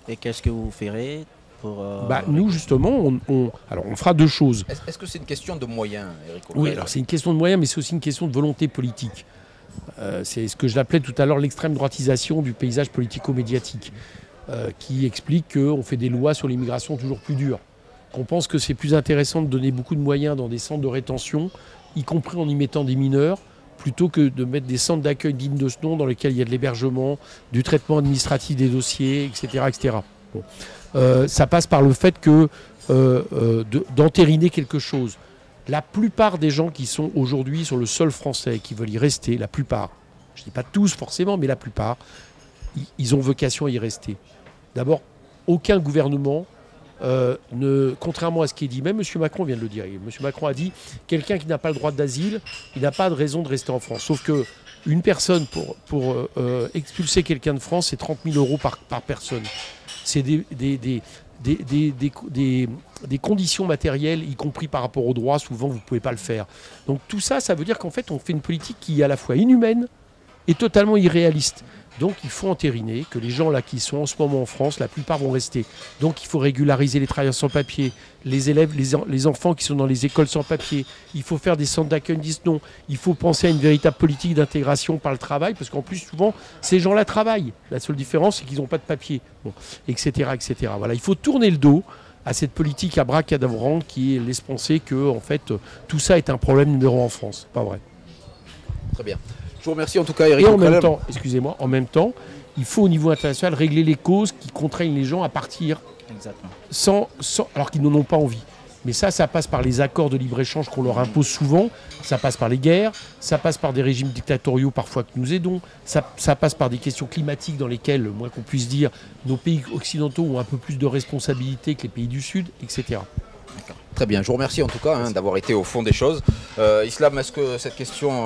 Et qu'est-ce que vous ferez pour... Nous, justement, on fera deux choses. Est-ce que c'est une question de moyens, Éric Coquerel? Oui, alors c'est une question de moyens, mais c'est aussi une question de volonté politique. C'est ce que je l'appelais tout à l'heure l'extrême droitisation du paysage politico-médiatique, qui explique qu'on fait des lois sur l'immigration toujours plus dures. Qu'on pense que c'est plus intéressant de donner beaucoup de moyens dans des centres de rétention, y compris en y mettant des mineurs, plutôt que de mettre des centres d'accueil dignes de ce nom dans lesquels il y a de l'hébergement, du traitement administratif des dossiers, etc. etc. Bon. Ça passe par le fait d'entériner quelque chose. La plupart des gens qui sont aujourd'hui sur le sol français, qui veulent y rester, la plupart, je ne dis pas tous forcément, mais la plupart, ils ont vocation à y rester. D'abord, aucun gouvernement, contrairement à ce qui est dit, même M. Macron vient de le dire, M. Macron a dit, quelqu'un qui n'a pas le droit d'asile, il n'a pas de raison de rester en France. Sauf qu'une personne, pour expulser quelqu'un de France, c'est 30 000 € par personne. C'est des conditions matérielles, y compris par rapport aux droits, souvent vous ne pouvez pas le faire. Donc tout ça, ça veut dire qu'en fait on fait une politique qui est à la fois inhumaine et totalement irréaliste. Donc il faut entériner que les gens là qui sont en ce moment en France, la plupart vont rester. Donc il faut régulariser les travailleurs sans papier, les élèves, les enfants qui sont dans les écoles sans papier. Il faut faire des centres d'accueil non. Il faut penser à une véritable politique d'intégration par le travail, parce qu'en plus souvent ces gens-là travaillent. La seule différence c'est qu'ils n'ont pas de papier, etc., etc. Voilà, il faut tourner le dos à cette politique abracadabrante qui laisse penser que en fait tout ça est un problème numéro 1 en France. Pas vrai. Très bien. Je vous remercie en tout cas, Éric. Et en même temps, excusez-moi, il faut au niveau international régler les causes qui contraignent les gens à partir. Exactement. Alors qu'ils n'en ont pas envie. Mais ça passe par les accords de libre-échange qu'on leur impose souvent, ça passe par les guerres, ça passe par des régimes dictatoriaux parfois que nous aidons, ça passe par des questions climatiques dans lesquelles, moins qu'on puisse dire, nos pays occidentaux ont un peu plus de responsabilités que les pays du Sud, etc. Très bien, je vous remercie en tout cas d'avoir été au fond des choses. Islam, est-ce que cette question,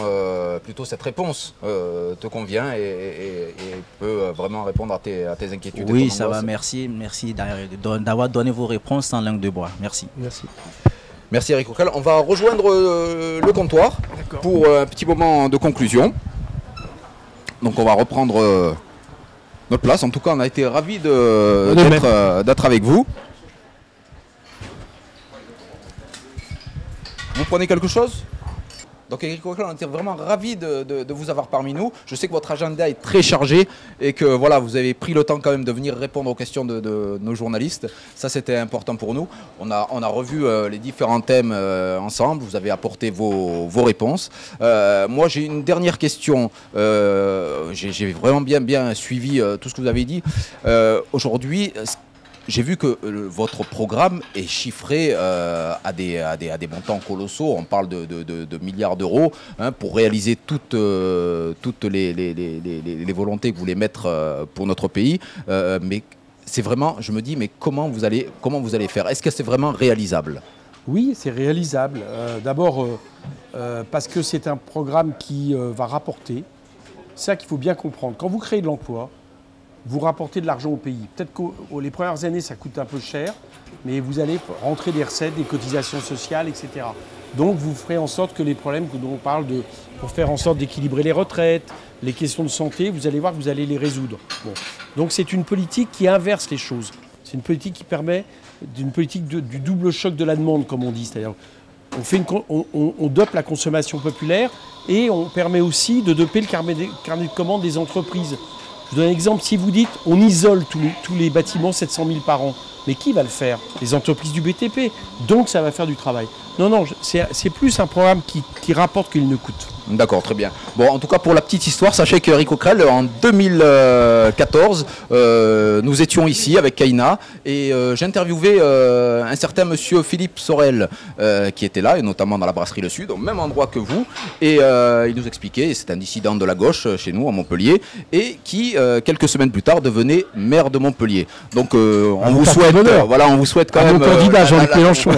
plutôt cette réponse, te convient et peut vraiment répondre à tes inquiétudes? Oui, ça va, merci d'avoir donné vos réponses sans langue de bois. Merci. Merci Eric Coquerel. On va rejoindre le comptoir pour un petit moment de conclusion. Donc on va reprendre notre place. En tout cas, on a été ravis d'être avec vous. Vous prenez quelque chose? Donc Eric Coquerel, on était vraiment ravis de vous avoir parmi nous. Je sais que votre agenda est très chargé et que voilà, vous avez pris le temps quand même de venir répondre aux questions de nos journalistes. Ça, c'était important pour nous. On a revu les différents thèmes ensemble. Vous avez apporté vos réponses. Moi, j'ai une dernière question. J'ai vraiment bien suivi tout ce que vous avez dit. Aujourd'hui, j'ai vu que votre programme est chiffré à des montants colossaux. On parle de milliards d'euros pour réaliser toutes les volontés que vous voulez mettre pour notre pays. Mais c'est vraiment, je me dis, mais comment vous allez faire? Est-ce que c'est vraiment réalisable? Oui, c'est réalisable. D'abord, parce que c'est un programme qui va rapporter. C'est ça qu'il faut bien comprendre. Quand vous créez de l'emploi, vous rapportez de l'argent au pays. Peut-être que les premières années, ça coûte un peu cher, mais vous allez rentrer des recettes, des cotisations sociales, etc. Donc, vous ferez en sorte que les problèmes dont on parle, pour faire en sorte d'équilibrer les retraites, les questions de santé, vous allez voir que vous allez les résoudre. Bon. Donc, c'est une politique qui inverse les choses. C'est une politique qui permet d'une politique du double choc de la demande, comme on dit. C'est-à-dire, on dope la consommation populaire et on permet aussi de doper le carnet de commandes des entreprises. Je vous donne un exemple, si vous dites on isole tous les bâtiments 700 000 par an, mais qui va le faire? Les entreprises du BTP. Donc ça va faire du travail. Non, c'est plus un programme qui rapporte qu'il ne coûte. D'accord, très bien. Bon, en tout cas, pour la petite histoire, sachez que Eric Coquerel, en 2014, nous étions ici avec Kaina et j'interviewais un certain monsieur Philippe Sorel qui était là, et notamment dans la brasserie Le Sud, au même endroit que vous. Et il nous expliquait, c'est un dissident de la gauche chez nous, à Montpellier, et qui, quelques semaines plus tard, devenait maire de Montpellier. Donc, on vous souhaite quand même candidat, Jean-Luc Mélenchon,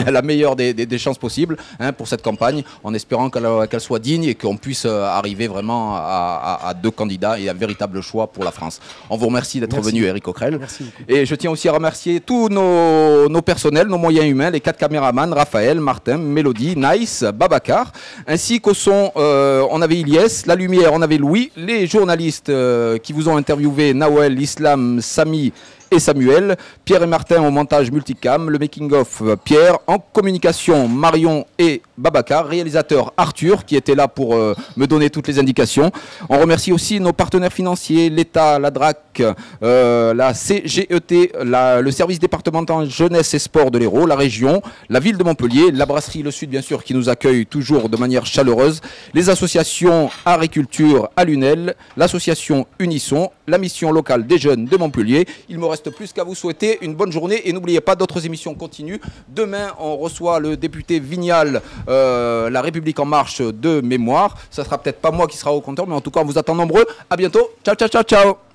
la meilleure des chances possibles pour cette campagne, en espérant qu'elle soit digne et qu'on puisse arriver vraiment à deux candidats et un véritable choix pour la France. On vous remercie d'être venu, Eric Coquerel. Et je tiens aussi à remercier tous nos personnels, nos moyens humains, les 4 caméramans, Raphaël, Martin, Mélodie, Nice, Babacar, ainsi qu'au son, on avait Ilyes, la lumière, on avait Louis, les journalistes qui vous ont interviewé, Nawel, Islam, Samy et Samuel, Pierre et Martin au montage multicam, le making-of Pierre, en communication Marion et Babacar, réalisateur Arthur qui était là pour me donner toutes les indications. On remercie aussi nos partenaires financiers, l'État, la DRAC, la CGET, le service départemental jeunesse et sport de l'Hérault, la région, la ville de Montpellier, la brasserie Le Sud bien sûr qui nous accueille toujours de manière chaleureuse, les associations Art et Culture à Lunel, l'association Unisson, la mission locale des jeunes de Montpellier. Il me reste plus qu'à vous souhaiter une bonne journée et n'oubliez pas, d'autres émissions continuent. Demain, on reçoit le député Vignal, La République en marche de mémoire. Ça sera peut-être pas moi qui sera au compteur, mais en tout cas, on vous attend nombreux. À bientôt. Ciao, ciao, ciao, ciao.